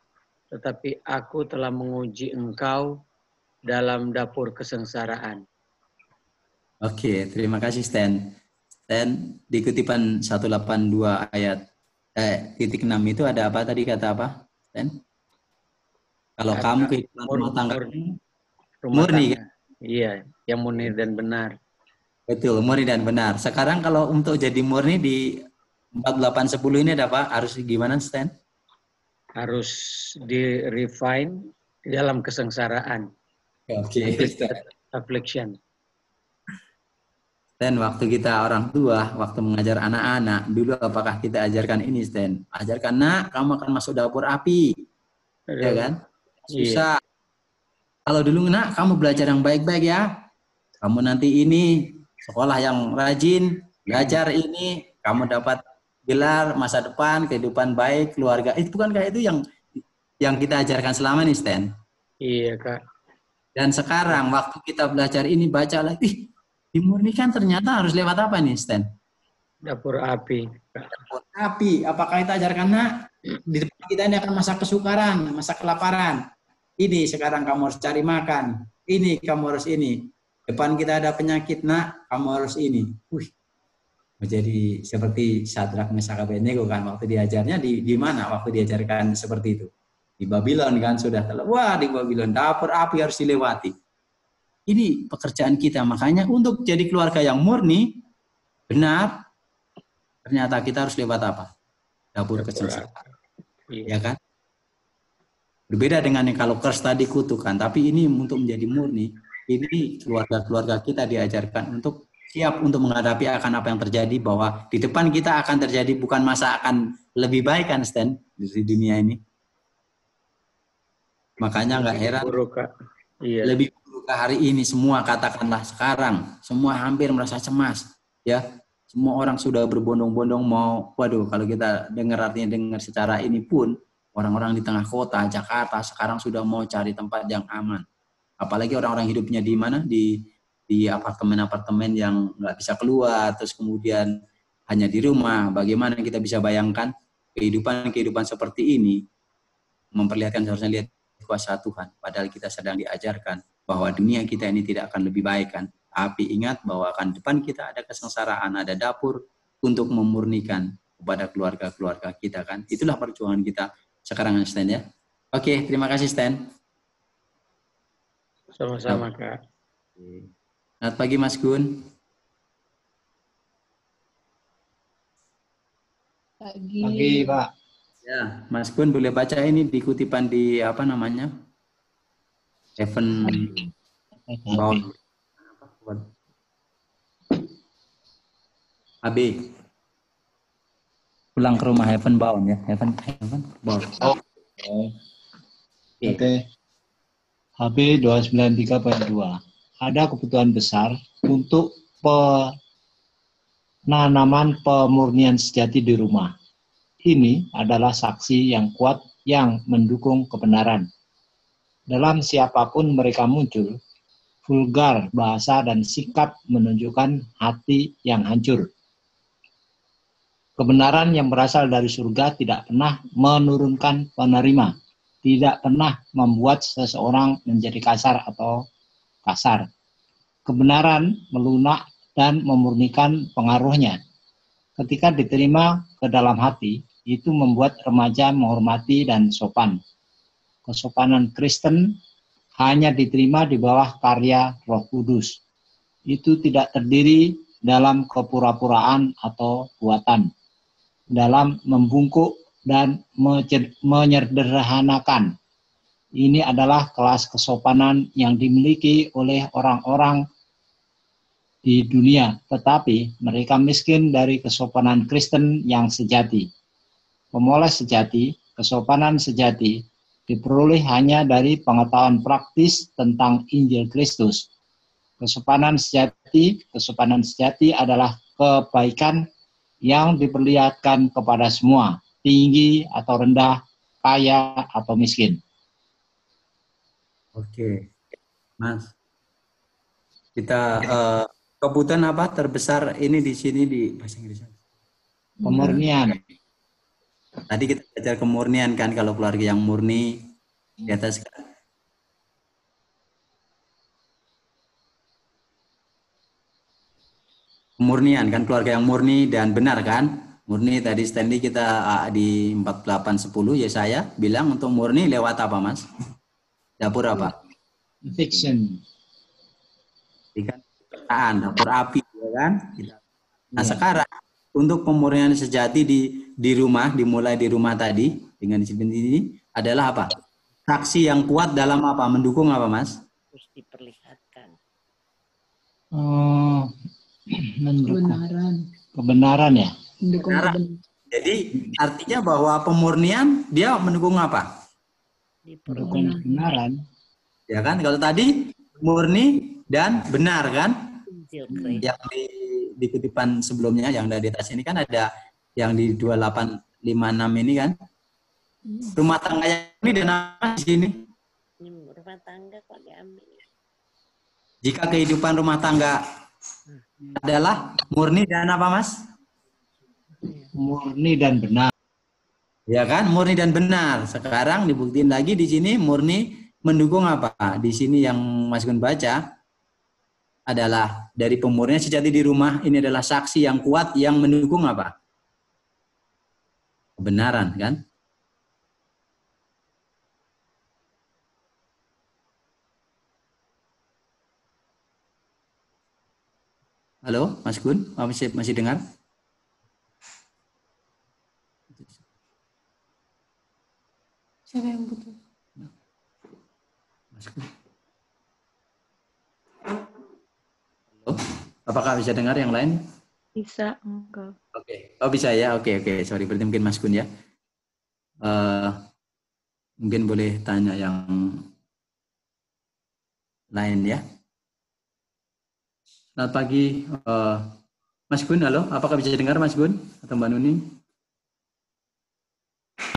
tetapi aku telah menguji engkau dalam dapur kesengsaraan. Oke, terima kasih Stan. Stan, di kutipan 182 ayat titik 6 itu ada apa tadi, kata apa Stan? Kalau Ada kamu kehidupan rumah tangga murni kan? Iya, yang murni dan benar. Betul, murni dan benar. Sekarang kalau untuk jadi murni di 48:10 ini ada apa? Harus gimana Stan? Harus di-refine di dalam kesengsaraan. Oke. Affliction. Stan, waktu kita orang tua, waktu mengajar anak-anak, dulu apakah kita ajarkan ini, Stan? Ajarkan, nak, kamu akan masuk dapur api. Ya kan? Susah. Iya. Kalau dulu, nak, kamu belajar yang baik-baik ya. Kamu nanti ini, sekolah yang rajin, belajar ini, kamu dapat gelar masa depan, kehidupan baik, keluarga. Itu bukan kayak itu yang kita ajarkan selama ini, Stan? Iya, Kak. Dan sekarang, waktu kita belajar ini, baca lagi, dimurnikan ternyata harus lewat apa nih, Stan? Dapur api. Dapur api. Apakah kita ajarkan, nak, di depan kita ini akan masa kesukaran, masa kelaparan. Ini sekarang kamu harus cari makan. Ini kamu harus ini. Depan kita ada penyakit, nak, kamu harus ini. Menjadi seperti Sadrak, Mesak, Abednego kan waktu diajarnya di mana waktu diajarkan seperti itu? Di Babylon kan sudah wah, di Babylon dapur api harus dilewati. Ini pekerjaan kita, makanya untuk jadi keluarga yang murni, benar, ternyata kita harus lewat apa? Dapur kesengsaraan. Ya kan? Berbeda dengan yang kalau kers tadi kutukan, tapi ini untuk menjadi murni, ini keluarga-keluarga kita diajarkan untuk siap untuk menghadapi akan apa yang terjadi, bahwa di depan kita akan terjadi bukan masa akan lebih baik kan, Stan, di dunia ini. Makanya nggak heran. Buruk, Kak. Iya. Lebih hari ini semua, katakanlah sekarang semua hampir merasa cemas ya, semua orang sudah berbondong-bondong mau, waduh, kalau kita dengar secara ini pun orang-orang di tengah kota Jakarta sekarang sudah mau cari tempat yang aman, apalagi orang-orang hidupnya di mana, di apartemen-apartemen yang nggak bisa keluar, terus kemudian hanya di rumah. Bagaimana kita bisa bayangkan kehidupan seperti ini, memperlihatkan seharusnya lihat kuasa Tuhan, padahal kita sedang diajarkan bahwa dunia kita ini tidak akan lebih baik kan. Tapi ingat bahwa akan depan kita ada kesengsaraan, ada dapur untuk memurnikan kepada keluarga-keluarga kita kan. Itulah perjuangan kita sekarang, Stan ya. Oke, terima kasih Stan. Sama-sama, Kak. Selamat pagi Mas Gun. Pagi, Pak. Ya, Mas Gun boleh baca ini di kutipan di apa namanya? Heaven Bound. AB. Pulang ke rumah Heaven Bound ya. Heaven Bound. Oke. HB 293.2. Ada kebutuhan besar untuk penanaman pemurnian sejati di rumah. Ini adalah saksi yang kuat yang mendukung kebenaran. Dalam siapapun mereka muncul, vulgar bahasa dan sikap menunjukkan hati yang hancur. Kebenaran yang berasal dari surga tidak pernah menurunkan penerima, tidak pernah membuat seseorang menjadi kasar atau kasar. Kebenaran melunak dan memurnikan pengaruhnya. Ketika diterima ke dalam hati, itu membuat remaja menghormati dan sopan. Kesopanan Kristen hanya diterima di bawah karya Roh Kudus. Itu tidak terdiri dalam kepura-puraan atau buatan, dalam membungkuk dan menyederhanakan. Ini adalah kelas kesopanan yang dimiliki oleh orang-orang di dunia, tetapi mereka miskin dari kesopanan Kristen yang sejati. Pemoles sejati, kesopanan sejati diperoleh hanya dari pengetahuan praktis tentang Injil Kristus. Kesopanan sejati adalah kebaikan yang diperlihatkan kepada semua, tinggi atau rendah, kaya atau miskin. Oke, Mas. Kita kebutuhan apa terbesar ini di sini di bahasa Inggris? Pemurnian. Tadi kita belajar kemurnian kan, kalau keluarga yang murni di atas kemurnian kan, keluarga yang murni dan benar kan? Murni tadi Stanley kita di 48:10 Yesaya bilang untuk murni lewat apa, Mas? Dapur apa? Fiction. Ikan dapur api, ya kan? Nah, sekarang untuk pemurnian sejati di rumah, dimulai di rumah tadi dengan disiplin ini adalah apa? Saksi yang kuat dalam apa? Mendukung apa, Mas? Terus diperlihatkan. Kebenaran ya. Kebenaran. Jadi artinya bahwa pemurnian dia mendukung apa? Mendukung kebenaran. Ya kan? Kalau tadi murni dan benar kan? Yang di kutipan sebelumnya yang dari atas ini kan ada yang di 2856 ini kan? Rumah tangga yang ini dan apa di sini? Rumah tangga kok diambil. Jika kehidupan rumah tangga adalah murni dan apa, Mas? Murni dan benar. Ya kan, murni dan benar. Sekarang dibuktiin lagi di sini murni mendukung apa? Di sini yang Mas Gun baca adalah dari pemurnian sejati di rumah ini adalah saksi yang kuat yang mendukung apa? Kebenaran kan? Halo, Mas Gun, masih dengar? Siapa yang butuh? Mas Gun. Halo, apakah bisa dengar yang lain? Bisa, enggak. Oke, oh bisa ya, oke, sorry, berarti mungkin Mas Gun ya. Mungkin boleh tanya yang lain ya. Selamat pagi, Mas Gun, halo, apakah bisa dengar Mas Gun atau Mbak Nuning?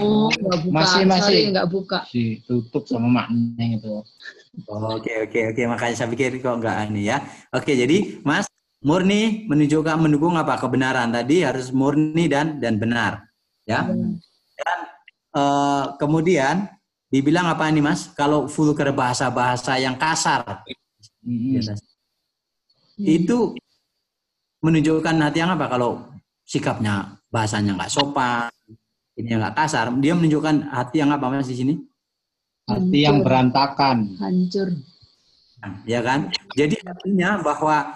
Oh, nggak buka. Masih nggak buka. Ditutup sama maknanya itu. Oke, makanya saya pikir kok nggak ini ya. Oke, jadi Mas, murni menunjukkan mendukung apa? Kebenaran tadi harus murni dan benar, ya. Dan kemudian dibilang apa ini, Mas? Kalau vulgar bahasa yang kasar, itu menunjukkan hati yang apa? Kalau sikapnya bahasanya nggak sopan, ini nggak kasar, dia menunjukkan hati yang apa, Mas, di sini? Hati yang berantakan. Hancur. Ya kan? Jadi artinya bahwa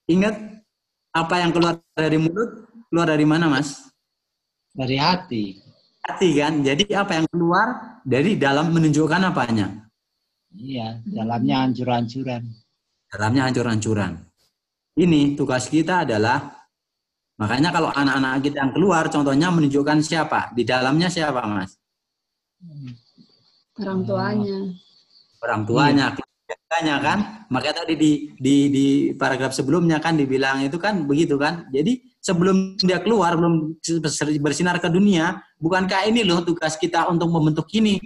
ingat apa yang keluar dari mulut, keluar dari mana, Mas? Dari hati. Hati kan? Jadi apa yang keluar dari dalam menunjukkan apanya? Iya, dalamnya hancur-hancuran. Dalamnya hancur-hancuran. Ini tugas kita adalah, makanya kalau anak-anak kita yang keluar, contohnya menunjukkan siapa? Di dalamnya siapa, Mas? Orang tuanya. Orang tuanya, keluarganya kan? Makanya tadi di paragraf sebelumnya kan dibilang itu kan begitu kan? Jadi sebelum dia keluar, belum bersinar ke dunia, bukankah ini loh tugas kita untuk membentuk ini?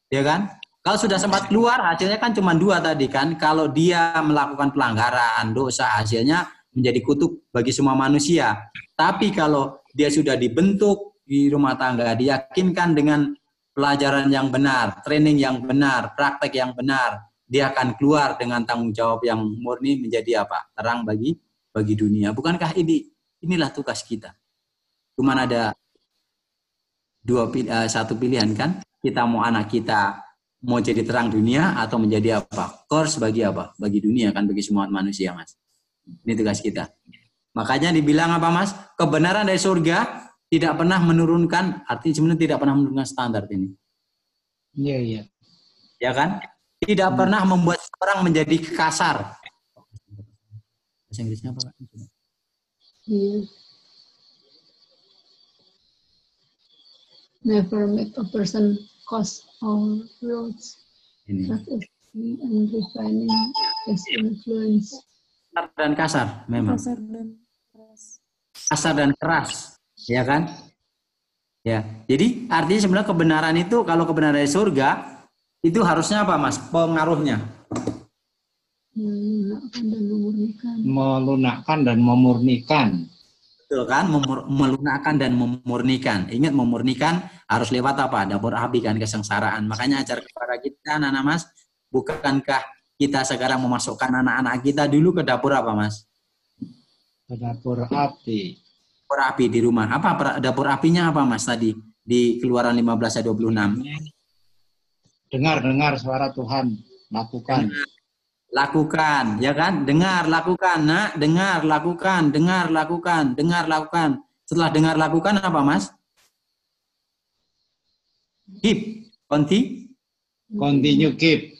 Ya kan? Kalau sudah sempat keluar, hasilnya kan cuma dua tadi kan. Kalau dia melakukan pelanggaran, dosa, hasilnya menjadi kutuk bagi semua manusia. Tapi kalau dia sudah dibentuk di rumah tangga, diyakinkan dengan pelajaran yang benar, training yang benar, praktek yang benar, dia akan keluar dengan tanggung jawab yang murni menjadi apa? Terang bagi dunia. Bukankah inilah tugas kita? Cuman ada satu pilihan kan? Kita mau anak kita mau jadi terang dunia atau menjadi apa? Course bagi apa? Bagi dunia kan, bagi semua manusia, Mas. Ini tugas kita. Makanya dibilang apa, Mas? Kebenaran dari surga tidak pernah menurunkan, artinya sebenarnya tidak pernah menurunkan standar ini. Iya. Ya kan? Tidak pernah membuat orang menjadi kasar. Bahasa Inggrisnya apa, Pak? Iya. never make a person cross our roads. Ini. That is and refining his influence. Kasar dan kasar memang. Kasar dan keras. Kasar dan keras, ya kan? Ya. Jadi artinya sebenarnya kebenaran itu, kalau kebenaran dari surga itu harusnya apa, Mas? Pengaruhnya Melunakkan dan memurnikan. Melunakkan dan memurnikan. betul kan? Melunakkan dan memurnikan. Ingat, memurnikan harus lewat apa? Dapur api kan, kesengsaraan. Makanya ajar kepada kita anak-anak, Mas, bukankah kita sekarang memasukkan anak-anak kita dulu ke dapur apa, Mas? Ke dapur api. Dapur api di rumah. Apa dapur apinya apa, Mas, tadi di Keluaran 15 ayat 26? Dengar suara Tuhan, lakukan. Lakukan, ya kan? Dengar, lakukan, nak. Dengar, lakukan. Dengar, lakukan. Dengar, lakukan. Setelah dengar, lakukan apa, Mas? Keep, Continue keep.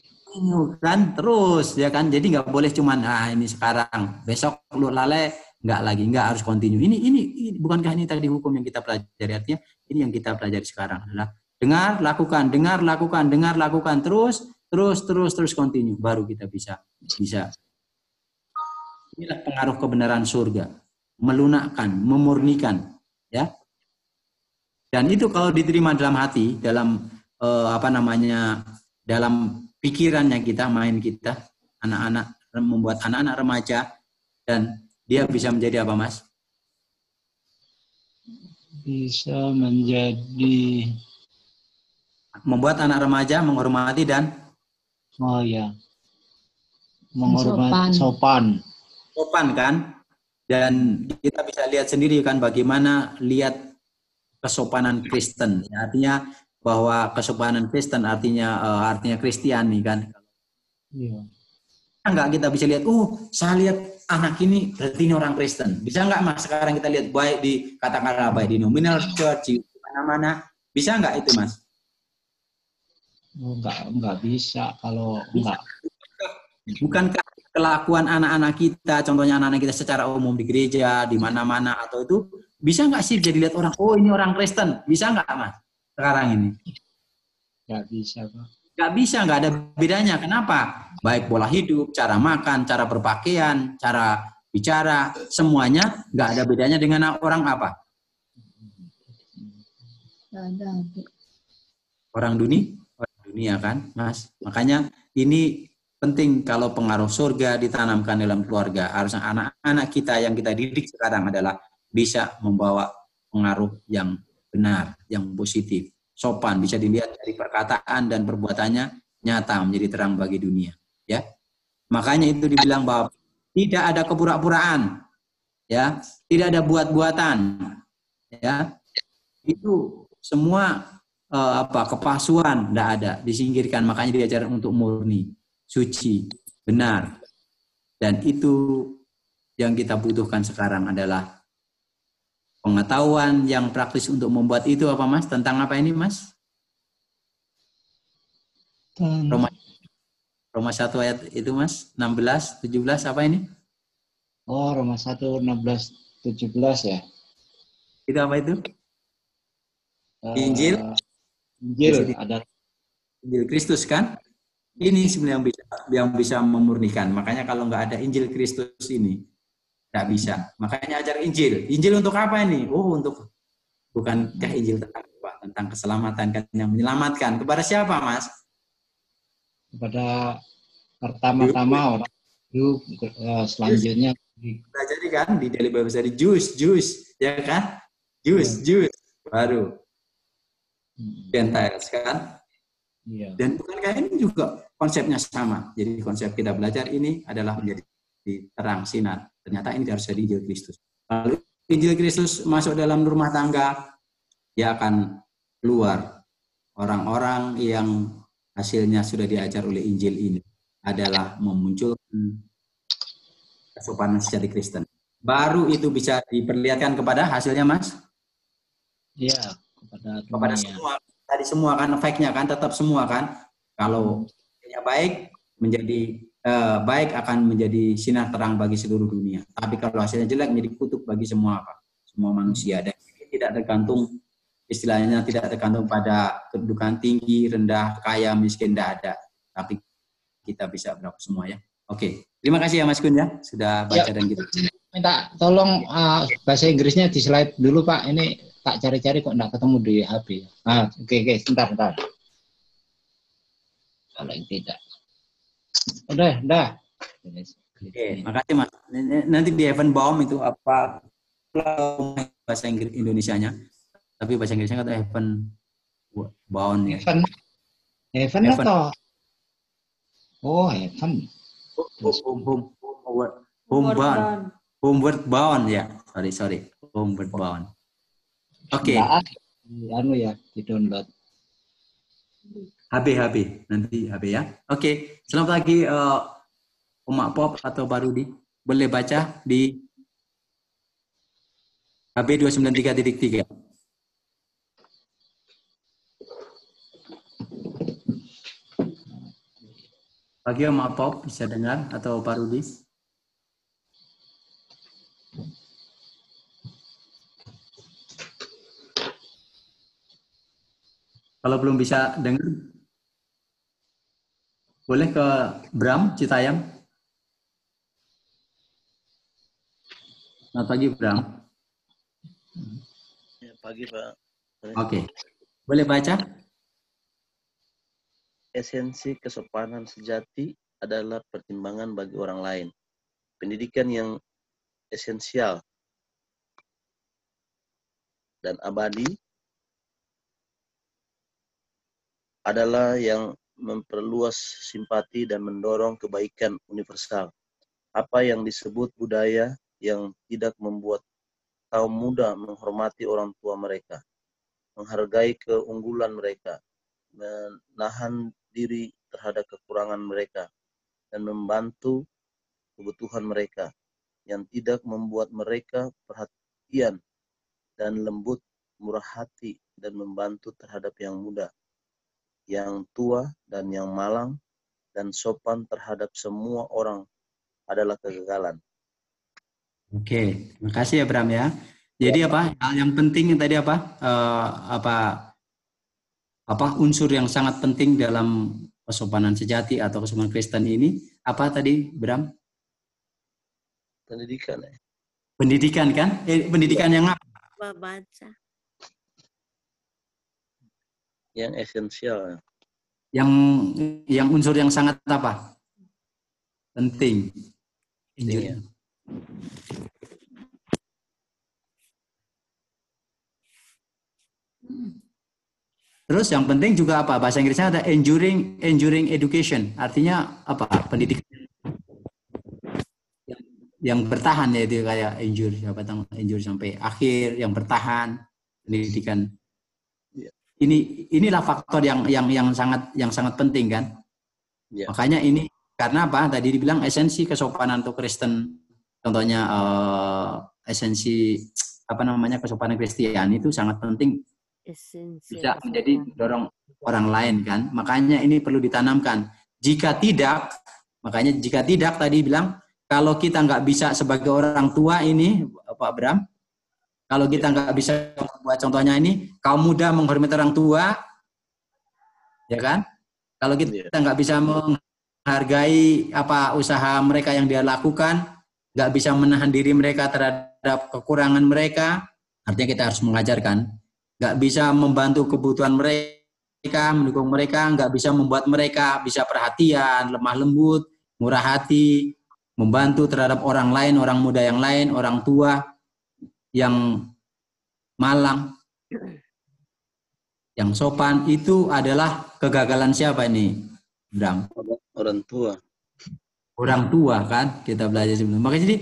kan? Terus, ya kan? Jadi nggak boleh cuman, ini sekarang, besok lu lalai, nggak lagi, nggak, harus continue. Ini bukankah ini tadi hukum yang kita pelajari? Artinya ini yang kita pelajari sekarang adalah dengar, lakukan, dengar, lakukan, dengar, lakukan, terus continue, baru kita bisa. Inilah pengaruh kebenaran surga, melunakkan, memurnikan, ya. Dan itu kalau diterima dalam hati, dalam dalam pikirannya kita, main kita, anak-anak, membuat anak-anak remaja, dan dia bisa menjadi apa, Mas? Bisa menjadi, membuat anak remaja menghormati dan menghormati, sopan kan? Dan kita bisa lihat sendiri kan bagaimana lihat kesopanan Kristen. Artinya bahwa kesopanan Kristen artinya Kristiani kan. Iya. Enggak, kita bisa lihat, saya lihat anak ini berarti ini orang Kristen. Bisa enggak, Mas, sekarang kita lihat baik di katakanlah baik di nominal church, di mana-mana, bisa enggak itu, Mas? Enggak bisa kalau enggak. Bukankah kelakuan anak-anak kita, contohnya anak-anak kita secara umum di gereja, di mana-mana, atau itu, bisa enggak sih jadi lihat orang, ini orang Kristen? Bisa enggak, Mas, sekarang ini? Enggak bisa, Pak. Enggak bisa, enggak ada bedanya. Kenapa? Baik pola hidup, cara makan, cara berpakaian, cara bicara, semuanya enggak ada bedanya dengan orang apa? Orang dunia kan, Mas. Makanya ini penting kalau pengaruh surga ditanamkan dalam keluarga. Harusnya anak-anak kita yang kita didik sekarang adalah bisa membawa pengaruh yang benar, yang positif, sopan, bisa dilihat dari perkataan dan perbuatannya nyata menjadi terang bagi dunia. Ya, makanya itu dibilang bahwa tidak ada kepura-puraan, ya, tidak ada buat-buatan, ya, itu semua kepalsuan tidak ada, disingkirkan. Makanya diajarkan untuk murni, suci, benar. Dan itu yang kita butuhkan sekarang adalah pengetahuan yang praktis untuk membuat itu apa, Mas? Tentang apa ini, Mas? Roma 1 ayat itu, Mas, 16, 17 apa ini? Roma 1, 16, 17 ya. Itu apa itu? Injil ada Injil Kristus kan? Ini sebenarnya yang bisa memurnikan. Makanya kalau nggak ada Injil Kristus ini nggak bisa. Makanya ajar Injil. Injil untuk apa ini? Untuk bukankah Injil tentang apa? Tentang keselamatan kan, yang menyelamatkan. Kepada siapa, Mas? Kepada pertama-tama orang hidup, selanjutnya jadi kan di dalam bahasa di Jews, ya kan? Jews, baru Gentiles kan? Iya. Dan bukankah ini juga konsepnya sama? Jadi konsep kita belajar ini adalah menjadi terang sinar. Ternyata ini harus jadi Injil Kristus. Kalau Injil Kristus masuk dalam rumah tangga, dia akan keluar. Orang-orang yang hasilnya sudah diajar oleh Injil ini adalah memunculkan kesopanan sejati Kristen. Baru itu bisa diperlihatkan kepada hasilnya, Mas? Iya. Kepada semua, tadi semua kan efeknya kan tetap semua kan. Kalau baik menjadi baik akan menjadi sinar terang bagi seluruh dunia. Tapi kalau hasilnya jelek menjadi kutuk bagi semua manusia. Dan ini tidak tergantung istilahnya tidak tergantung pada kedudukan tinggi, rendah, kaya, miskin, tidak ada. Tapi kita bisa berlaku semua ya. Oke, terima kasih ya Mas Gun ya sudah baca dan kita. Minta tolong bahasa Inggrisnya di slide dulu Pak. Ini tak cari-cari kok enggak ketemu di HP. Oke, sebentar. Kalau yang tidak. Udah. Oke, makasih Mas. Nanti di Heavenbaum itu apa bahasa Inggris Indonesianya? Tapi bahasa Inggrisnya kata Heavenbound ya. Heaven atau? Oh, Heaven. Homeward bound ya. Sorry. Homeward bound. Oke. Anu ya, di download. HB nanti HB ya. Oke. Selamat pagi Umak Pop atau Pak Rudi. Boleh baca di HB 293.3. Pagi Umak Pop bisa dengar atau Pak Rudi? Kalau belum bisa dengar, boleh ke Bram Citayam. Selamat pagi Bram. Ya, pagi Pak. Oke, boleh baca? Esensi kesopanan sejati adalah pertimbangan bagi orang lain. Pendidikan yang esensial dan abadi adalah yang memperluas simpati dan mendorong kebaikan universal. Apa yang disebut budaya yang tidak membuat kaum muda menghormati orang tua mereka, menghargai keunggulan mereka, menahan diri terhadap kekurangan mereka, dan membantu kebutuhan mereka, yang tidak membuat mereka perhatian dan lembut, murah hati, dan membantu terhadap yang muda, yang tua, dan yang malang, dan sopan terhadap semua orang adalah kegagalan. Oke, terima kasih ya Bram ya. Jadi apa? Hal yang penting tadi apa? Unsur yang sangat penting dalam kesopanan sejati atau kesopanan Kristen ini apa tadi Bram? Pendidikan ya. Pendidikan kan? Pendidikan yang apa? Baca. Yang esensial. Yang unsur yang sangat apa? Penting. Iya. Terus yang penting juga apa? Bahasa Inggrisnya ada enduring education. Artinya apa? Pendidikan yang bertahan, yaitu kayak endure sampai akhir, yang bertahan, pendidikan. Inilah faktor yang sangat penting kan. Ya. Makanya ini karena apa? Tadi dibilang esensi kesopanan untuk Kristen. Contohnya esensi kesopanan Kristian itu sangat penting. Bisa menjadi dorong orang lain kan. Makanya ini perlu ditanamkan. Jika tidak tadi bilang kalau kita nggak bisa sebagai orang tua ini Pak Bram, kalau kita nggak bisa buat contohnya ini kaum muda menghormati orang tua, ya kan? Kalau kita nggak bisa menghargai apa usaha mereka yang dia lakukan, nggak bisa menahan diri mereka terhadap kekurangan mereka, artinya kita harus mengajarkan. Nggak bisa membantu kebutuhan mereka, mendukung mereka, nggak bisa membuat mereka bisa perhatian, lemah lembut, murah hati, membantu terhadap orang lain, orang muda yang lain, orang tua yang malang, yang sopan, itu adalah kegagalan siapa ini, Bram? Orang tua. Orang tua kan, kita belajar sebelum. Makanya jadi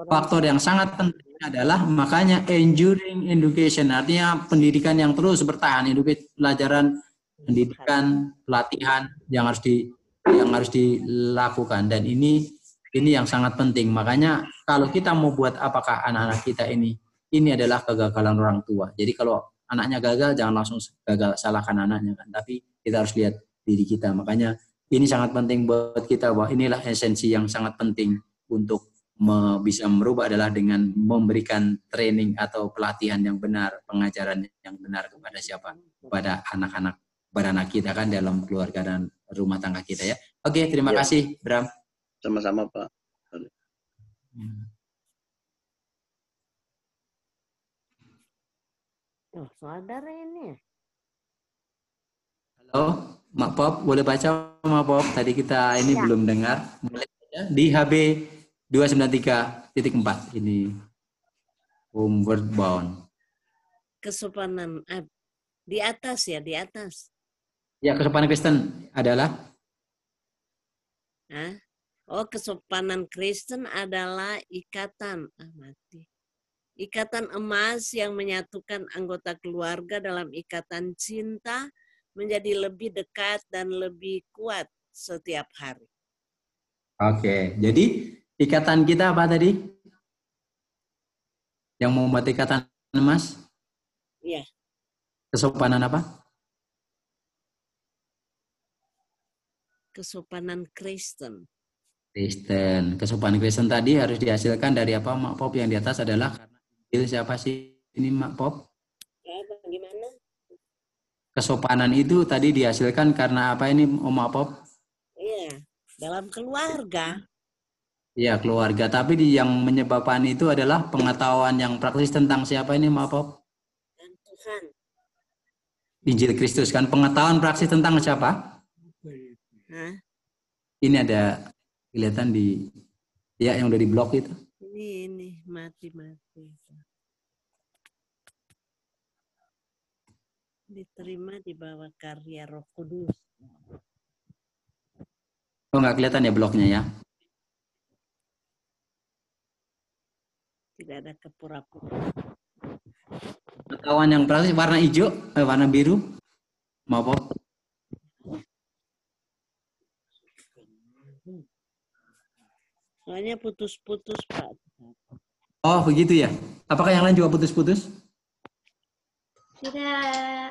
faktor yang sangat penting adalah makanya enduring education, artinya pendidikan yang terus bertahan, pelajaran, pendidikan, pelatihan yang harus dilakukan, dan ini yang sangat penting. Makanya kalau kita mau buat apakah anak-anak kita ini adalah kegagalan orang tua. Jadi kalau anaknya gagal jangan langsung salahkan anaknya kan, tapi kita harus lihat diri kita. Makanya ini sangat penting buat kita bahwa inilah esensi yang sangat penting untuk bisa merubah adalah dengan memberikan training atau pelatihan yang benar, pengajaran yang benar kepada siapa? Kepada anak-anak, kepada anak kita kan dalam keluarga dan rumah tangga kita ya. Oke, terima kasih Bram. Sama-sama Pak. Oh, saudara ini. Halo, Mak Pop, boleh baca Mak Pop? Tadi kita ini belum dengar. Boleh ya? Di HB 293.4 ini homeward bound. Kesopanan di atas ya, di atas. Ya, kesopanan Kristen adalah? Hah? Oh, kesopanan Kristen adalah ikatan. Mati. Ikatan emas yang menyatukan anggota keluarga dalam ikatan cinta menjadi lebih dekat dan lebih kuat setiap hari. Oke, jadi ikatan kita apa tadi? Yang membuat ikatan emas? Iya. Kesopanan apa? Kesopanan Kristen. Kristen. Kesopanan Kristen tadi harus dihasilkan dari apa, Mak Pop? Yang di atas adalah karena Injil siapa sih ini, Mak Pop? Bagaimana? Kesopanan itu tadi dihasilkan karena apa ini, Om Mak Pop? Iya, dalam keluarga. Iya, keluarga. Tapi yang menyebabkan itu adalah pengetahuan yang praktis tentang siapa ini, Mak Pop? Dan Tuhan. Injil Kristus kan. Pengetahuan praktis tentang siapa? Hah? Ini ada kelihatan di ya yang udah di blok itu. Ini mati. Diterima di bawah karya Roh Kudus. Oh, nggak kelihatan ya bloknya ya? Tidak ada kepura-pura. Pengetahuan yang praktis warna hijau, warna biru, mau apa? Soalnya putus-putus, Pak. Oh, begitu ya. Apakah yang lain juga putus-putus? Tidak.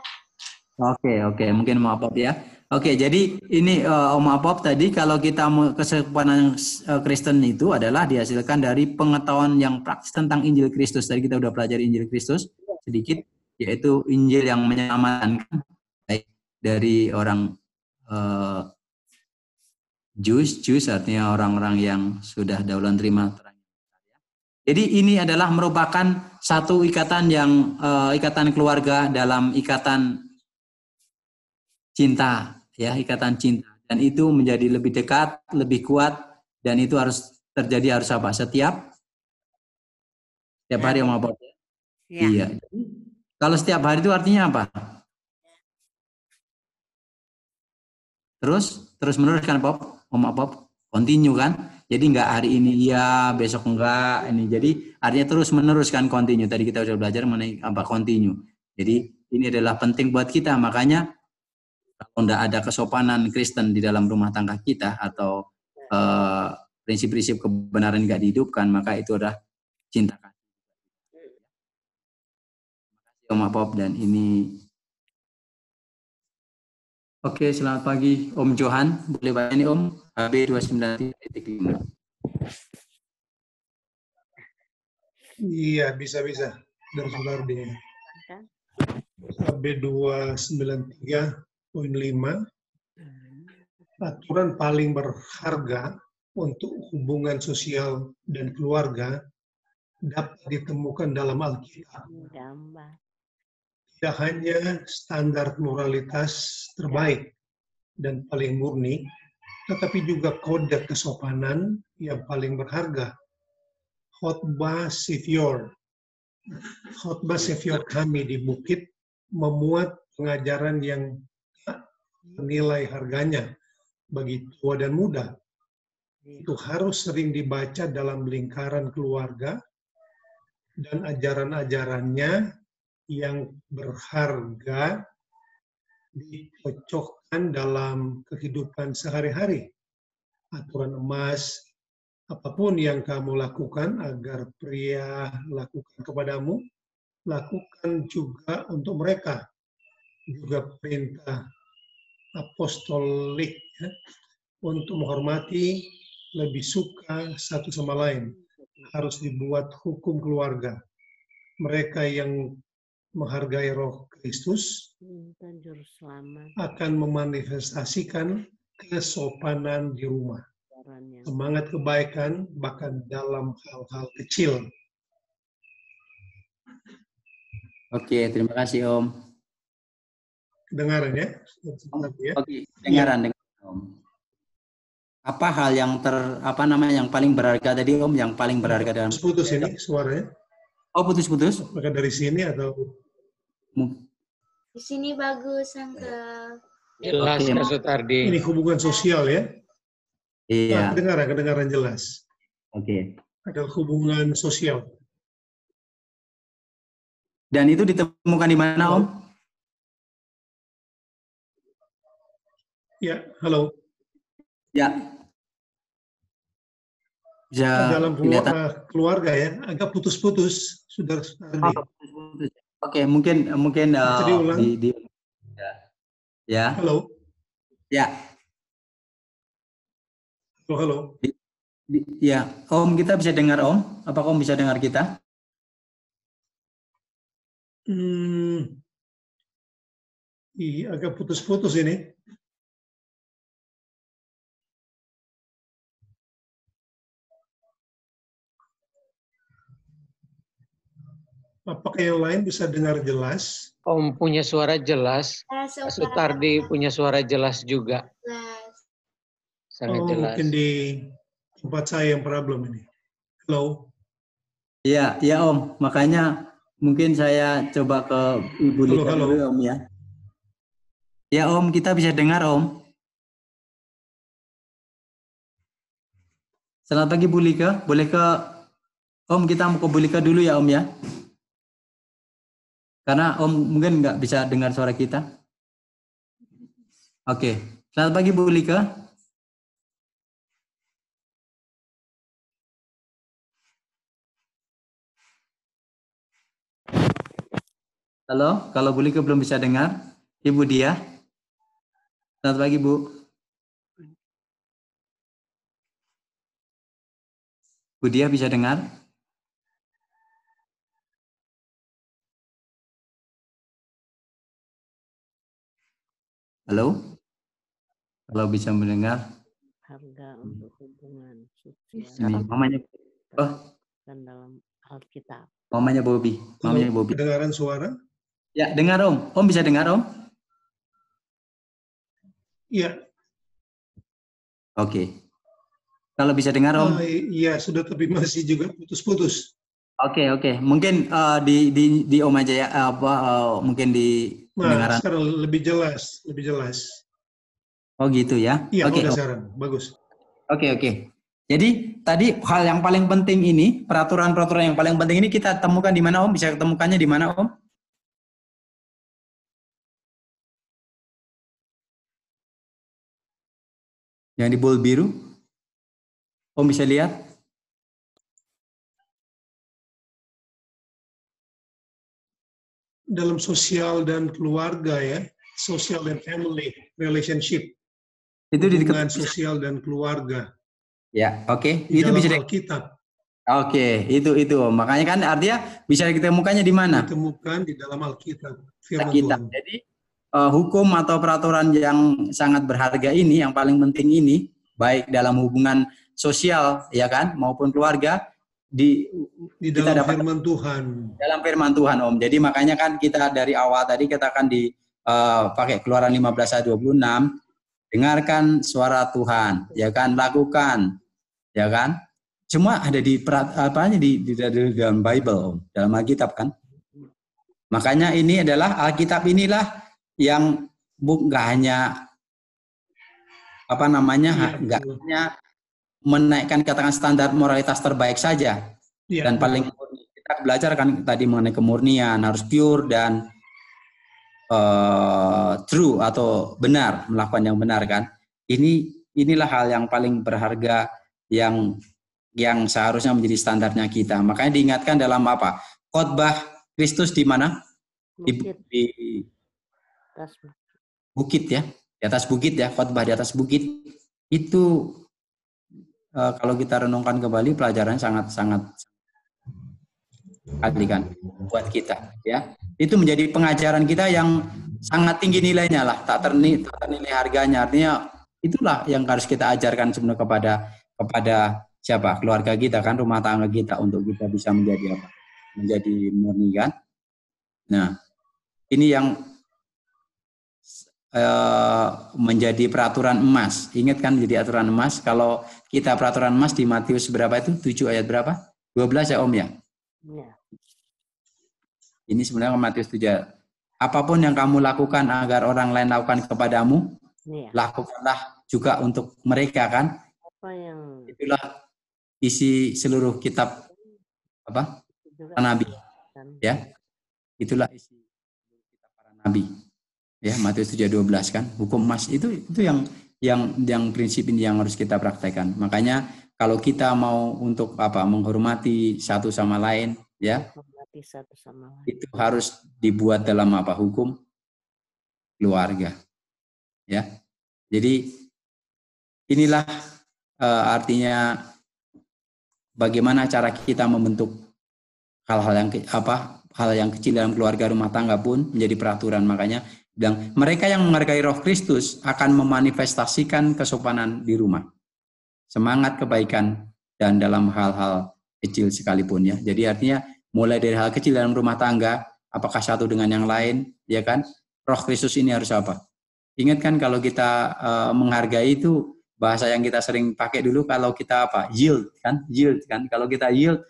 Oke, mungkin Om Apop ya. Oke, jadi ini Om Apop tadi kalau kita kesopanan Kristen itu adalah dihasilkan dari pengetahuan yang praktis tentang Injil Kristus. Tadi kita udah pelajari Injil Kristus sedikit, yaitu Injil yang menyelamatkan baik dari orang Jews artinya orang-orang yang sudah daulan terima. Jadi ini adalah merupakan satu ikatan yang ikatan keluarga dalam ikatan cinta, ya, ikatan cinta, dan itu menjadi lebih dekat, lebih kuat, dan itu harus terjadi harus apa? Setiap hari Om Apop. Ya. Iya. Kalau setiap hari itu artinya apa? Terus menerus kan Om Apop? Continue kan? Jadi enggak hari ini iya, besok enggak ini. Jadi artinya terus menerus kan continue. Tadi kita sudah belajar mengenai apa continue. Jadi ini adalah penting buat kita. Makanya kalau enggak ada kesopanan Kristen di dalam rumah tangga kita atau prinsip-prinsip kebenaran enggak dihidupkan, maka itu adalah cinta kasih. Terima kasih Om Apop dan ini. Oke, selamat pagi Om Johan. Boleh baca ini Om? HB 293.5. Iya, bisa. Dari Sulardi. HB 293.5. Aturan paling berharga untuk hubungan sosial dan keluarga dapat ditemukan dalam Alkitab. Tidak hanya standar moralitas terbaik dan paling murni, tetapi juga kode kesopanan yang paling berharga. Khotbah Savior kami di Bukit memuat pengajaran yang tak bernilai harganya bagi tua dan muda. Itu harus sering dibaca dalam lingkaran keluarga dan ajaran-ajarannya yang berharga dicocokkan dalam kehidupan sehari-hari. Aturan emas, apapun yang kamu lakukan agar pria lakukan kepadamu, lakukan juga untuk mereka. Juga perintah apostolik ya, untuk menghormati, lebih suka satu sama lain. harus dibuat hukum keluarga. Mereka yang menghargai Roh Kristus dan juru selamat akan memanifestasikan kesopanan di rumah. Semangat kebaikan bahkan dalam hal-hal kecil. Oke, terima kasih Om. Kedengaran ya? Oke, dengaran Om. Apa hal yang yang paling berharga tadi Om, yang paling berharga dalam putus ini suaranya? Oh, putus-putus? Apakah dari sini atau di sini bagus, Uncle. Jelas, Oke. Kak Sutardi. ini hubungan sosial ya? Iya. Kedengaran jelas. Oke. Adalah hubungan sosial. Dan itu ditemukan di mana Om? Ya, halo. Ya. Bisa Dalam kelihatan. keluarga ya, agak putus-putus, saudara-saudari. Oke, mungkin Jadi ulang. Ya. Halo. Ya. Halo. Ya, Om, kita bisa dengar Om? Apakah Om bisa dengar kita? Iya, agak putus-putus ini. Apakah yang lain bisa dengar jelas? Om punya suara jelas. Kak Sutardi punya suara jelas juga. Sangat jelas. Mungkin di tempat saya yang problem ini. Halo. Iya, ya Om. Makanya mungkin saya coba ke Ibu Lika dulu Om ya. Ya Om, kita bisa dengar Om. Selamat pagi Bu Lika. Boleh ke Om, kita mau ke Bu Lika dulu ya Om ya. Karena Om mungkin nggak bisa dengar suara kita. Oke. Selamat pagi Bu Lika. Halo, kalau Bu Lika belum bisa dengar, Ibu Dia. Selamat pagi Bu. Bu Dia bisa dengar? Halo? Kalau bisa mendengar. Harga untuk hubungan Ini mamanya. Oh, dan dalam Alkitab. mamanya Bobby. Mamanya Bobby. Kedengaran suara? Ya, dengar Om. Om bisa dengar Om? Iya. Oke. Kalau bisa dengar Om? Iya, sudah, tapi masih juga putus-putus. Oke. Mungkin di Om aja ya, mungkin di pendengaran. Sekarang lebih jelas. Oh gitu ya? Iya, Oke. udah sekarang. Bagus. Oke. Jadi tadi hal yang paling penting ini, peraturan-peraturan yang paling penting ini kita temukan di mana Om? Bisa ketemukannya di mana Om? Yang di bold biru? Om bisa lihat? Dalam sosial dan keluarga ya, social and family relationship. Itu di hubungan sosial dan keluarga. Ya, oke. Di Itu dalam bisa Alkitab. Oke, itu Om. Makanya kan artinya bisa ditemukannya di mana? Ditemukan di dalam Alkitab, firman Alkitab. Tuhan. Jadi hukum atau peraturan yang sangat berharga ini, yang paling penting ini, baik dalam hubungan sosial ya kan, maupun keluarga, di dalam kita dapat firman Tuhan. Dalam firman Tuhan Om. Jadi makanya kan kita dari awal tadi kita akan pakai Keluaran 15 ayat 26, dengarkan suara Tuhan, ya kan, lakukan, ya kan. Cuma ada di dalam Bible Om, dalam Alkitab kan. Makanya ini adalah Alkitab inilah yang nggak hanya nggak hanya menaikkan katakan standar moralitas terbaik saja, dan paling kita belajar kan tadi mengenai kemurnian harus pure dan true atau benar, melakukan yang benar kan. Inilah hal yang paling berharga yang seharusnya menjadi standarnya kita. Makanya diingatkan dalam apa? Khotbah Kristus di mana? Di bukit ya, di atas bukit ya, khotbah di atas bukit itu kalau kita renungkan kembali pelajaran sangat-sangat kali kan buat kita, ya. Itu menjadi pengajaran kita yang sangat tinggi nilainya lah, tak ternilai harganya. Artinya itulah yang harus kita ajarkan sebenarnya kepada siapa? Keluarga kita kan, rumah tangga kita, untuk kita bisa menjadi apa? Menjadi murni kan. Nah, ini yang menjadi peraturan emas. Ingat kan jadi aturan emas? Kalau kita peraturan emas di Matius berapa itu? 7 ayat berapa? 12 ya Om ya? Ya. Ini sebenarnya Matius 7. Apapun yang kamu lakukan agar orang lain lakukan kepadamu, Ya. lakukanlah juga untuk mereka kan? Apa yang Itulah isi seluruh kitab apa? Para nabi. Ya. Itulah isi kitab para nabi. Ya, Matius 7:12 kan, hukum emas itu yang prinsip ini yang harus kita praktekkan. Makanya kalau kita mau untuk apa menghormati satu sama lain, ya, menghormati satu sama lain, itu harus dibuat dalam apa hukum keluarga, ya. Jadi inilah artinya bagaimana cara kita membentuk hal-hal yang kecil dalam keluarga rumah tangga pun menjadi peraturan. Makanya bilang mereka yang menghargai Roh Kristus akan memanifestasikan kesopanan di rumah, semangat kebaikan dan dalam hal-hal kecil sekalipun ya. Jadi artinya mulai dari hal kecil dalam rumah tangga, apakah satu dengan yang lain, ya kan? Roh Kristus ini harus apa? Ingat kan kalau kita menghargai itu bahasa yang kita sering pakai dulu kalau kita apa? Yield kan? Kalau kita yield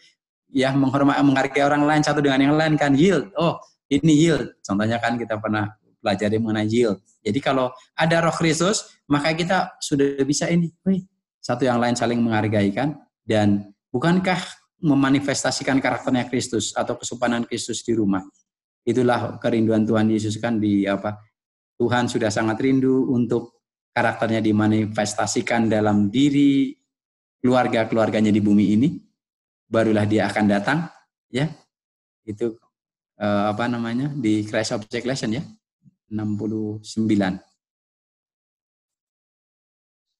ya menghargai orang lain satu dengan yang lain kan yield. Oh, ini yield. Contohnya kan kita pernah pelajari mengenai yield. Jadi kalau ada Roh Kristus, maka kita sudah bisa ini, satu yang lain saling menghargai kan. Dan bukankah memanifestasikan karakternya Kristus atau kesopanan Kristus di rumah? Itulah kerinduan Tuhan Yesus kan di apa? Tuhan sudah sangat rindu untuk karakternya dimanifestasikan dalam diri keluarga-keluarganya di bumi ini. Barulah dia akan datang, ya. Itu apa namanya? Di Christ Object Lesson ya. 69.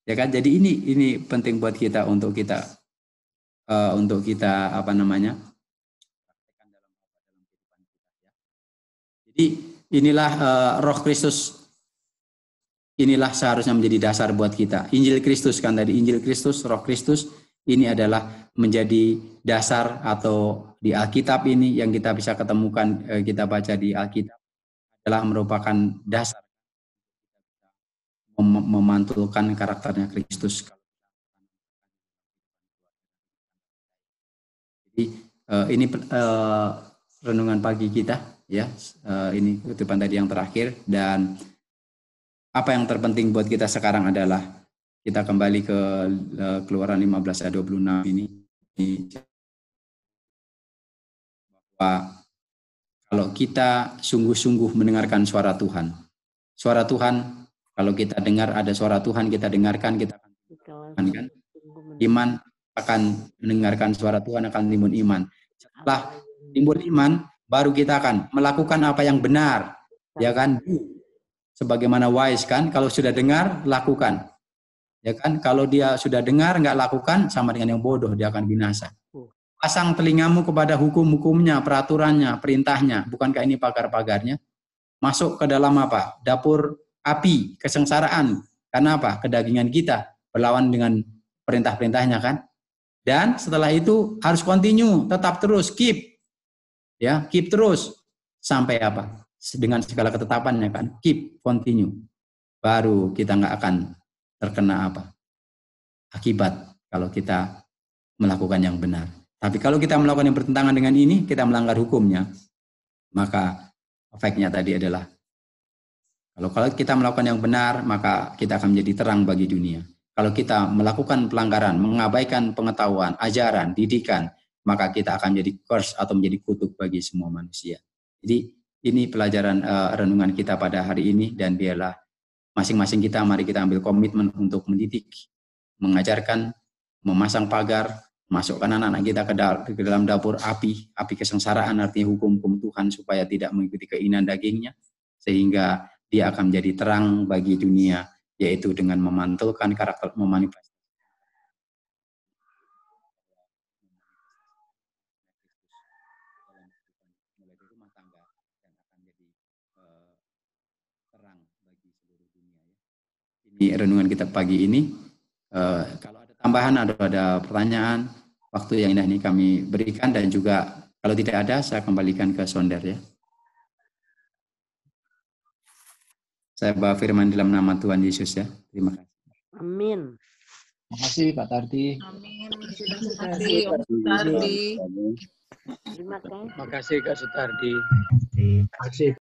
Ya kan? Jadi ini penting buat kita untuk kita apa namanya? Jadi inilah Roh Kristus, inilah seharusnya menjadi dasar buat kita. Injil Kristus kan tadi, Injil Kristus, Roh Kristus ini adalah menjadi dasar atau di Alkitab ini yang kita bisa ketemukan, kita baca di Alkitab adalah merupakan dasar memantulkan karakternya Kristus. Jadi ini renungan pagi kita ya, ini kutipan tadi yang terakhir, dan apa yang terpenting buat kita sekarang adalah kita kembali ke Keluaran 15 ayat 26 ini bahwa kalau kita sungguh-sungguh mendengarkan suara Tuhan kalau kita dengar ada suara Tuhan, kita dengarkan, kita akan kan? Iman akan mendengarkan suara Tuhan, akan timbul iman. Setelah timbul iman, baru kita akan melakukan apa yang benar, ya kan? Sebagaimana wise kan, kalau sudah dengar, lakukan. Ya kan? Kalau dia sudah dengar, nggak lakukan, sama dengan yang bodoh, dia akan binasa. Pasang telingamu kepada hukum-hukumnya, peraturannya, perintahnya. Bukankah ini pagar-pagarnya? Masuk ke dalam apa? Dapur api, kesengsaraan. Karena apa? Kedagingan kita berlawan dengan perintah-perintahnya kan. Dan setelah itu harus continue, tetap terus, keep. Ya, keep terus. Sampai apa? Dengan segala ketetapannya kan. Keep, continue. Baru kita nggak akan terkena apa? Akibat kalau kita melakukan yang benar. Tapi kalau kita melakukan yang bertentangan dengan ini, kita melanggar hukumnya, maka efeknya tadi adalah kalau kita melakukan yang benar, maka kita akan menjadi terang bagi dunia. Kalau kita melakukan pelanggaran, mengabaikan pengetahuan, ajaran, didikan, maka kita akan menjadi curse atau menjadi kutuk bagi semua manusia. Jadi ini pelajaran renungan kita pada hari ini, dan biarlah masing-masing kita, mari kita ambil komitmen untuk mendidik, mengajarkan, memasang pagar, masukkan anak-anak kita ke dalam dapur api kesengsaraan, artinya hukum-hukum Tuhan, supaya tidak mengikuti keinginan dagingnya, sehingga dia akan menjadi terang bagi dunia, yaitu dengan memantulkan karakter, memanifestasikan rumah tangga dan akan jadi terang bagi seluruh dunia ya. Ini renungan kita pagi ini. Kalau ada tambahan atau ada pertanyaan, waktu yang indah ini kami berikan, dan juga kalau tidak ada saya kembalikan ke Sonder ya. Saya bawa firman dalam nama Tuhan Yesus ya. Terima kasih. Amin. Terima kasih Pak Tardi. Amin. Terima kasih Om Tardi. Terima kasih. Terima kasih Kak Sutardi. Terima kasih.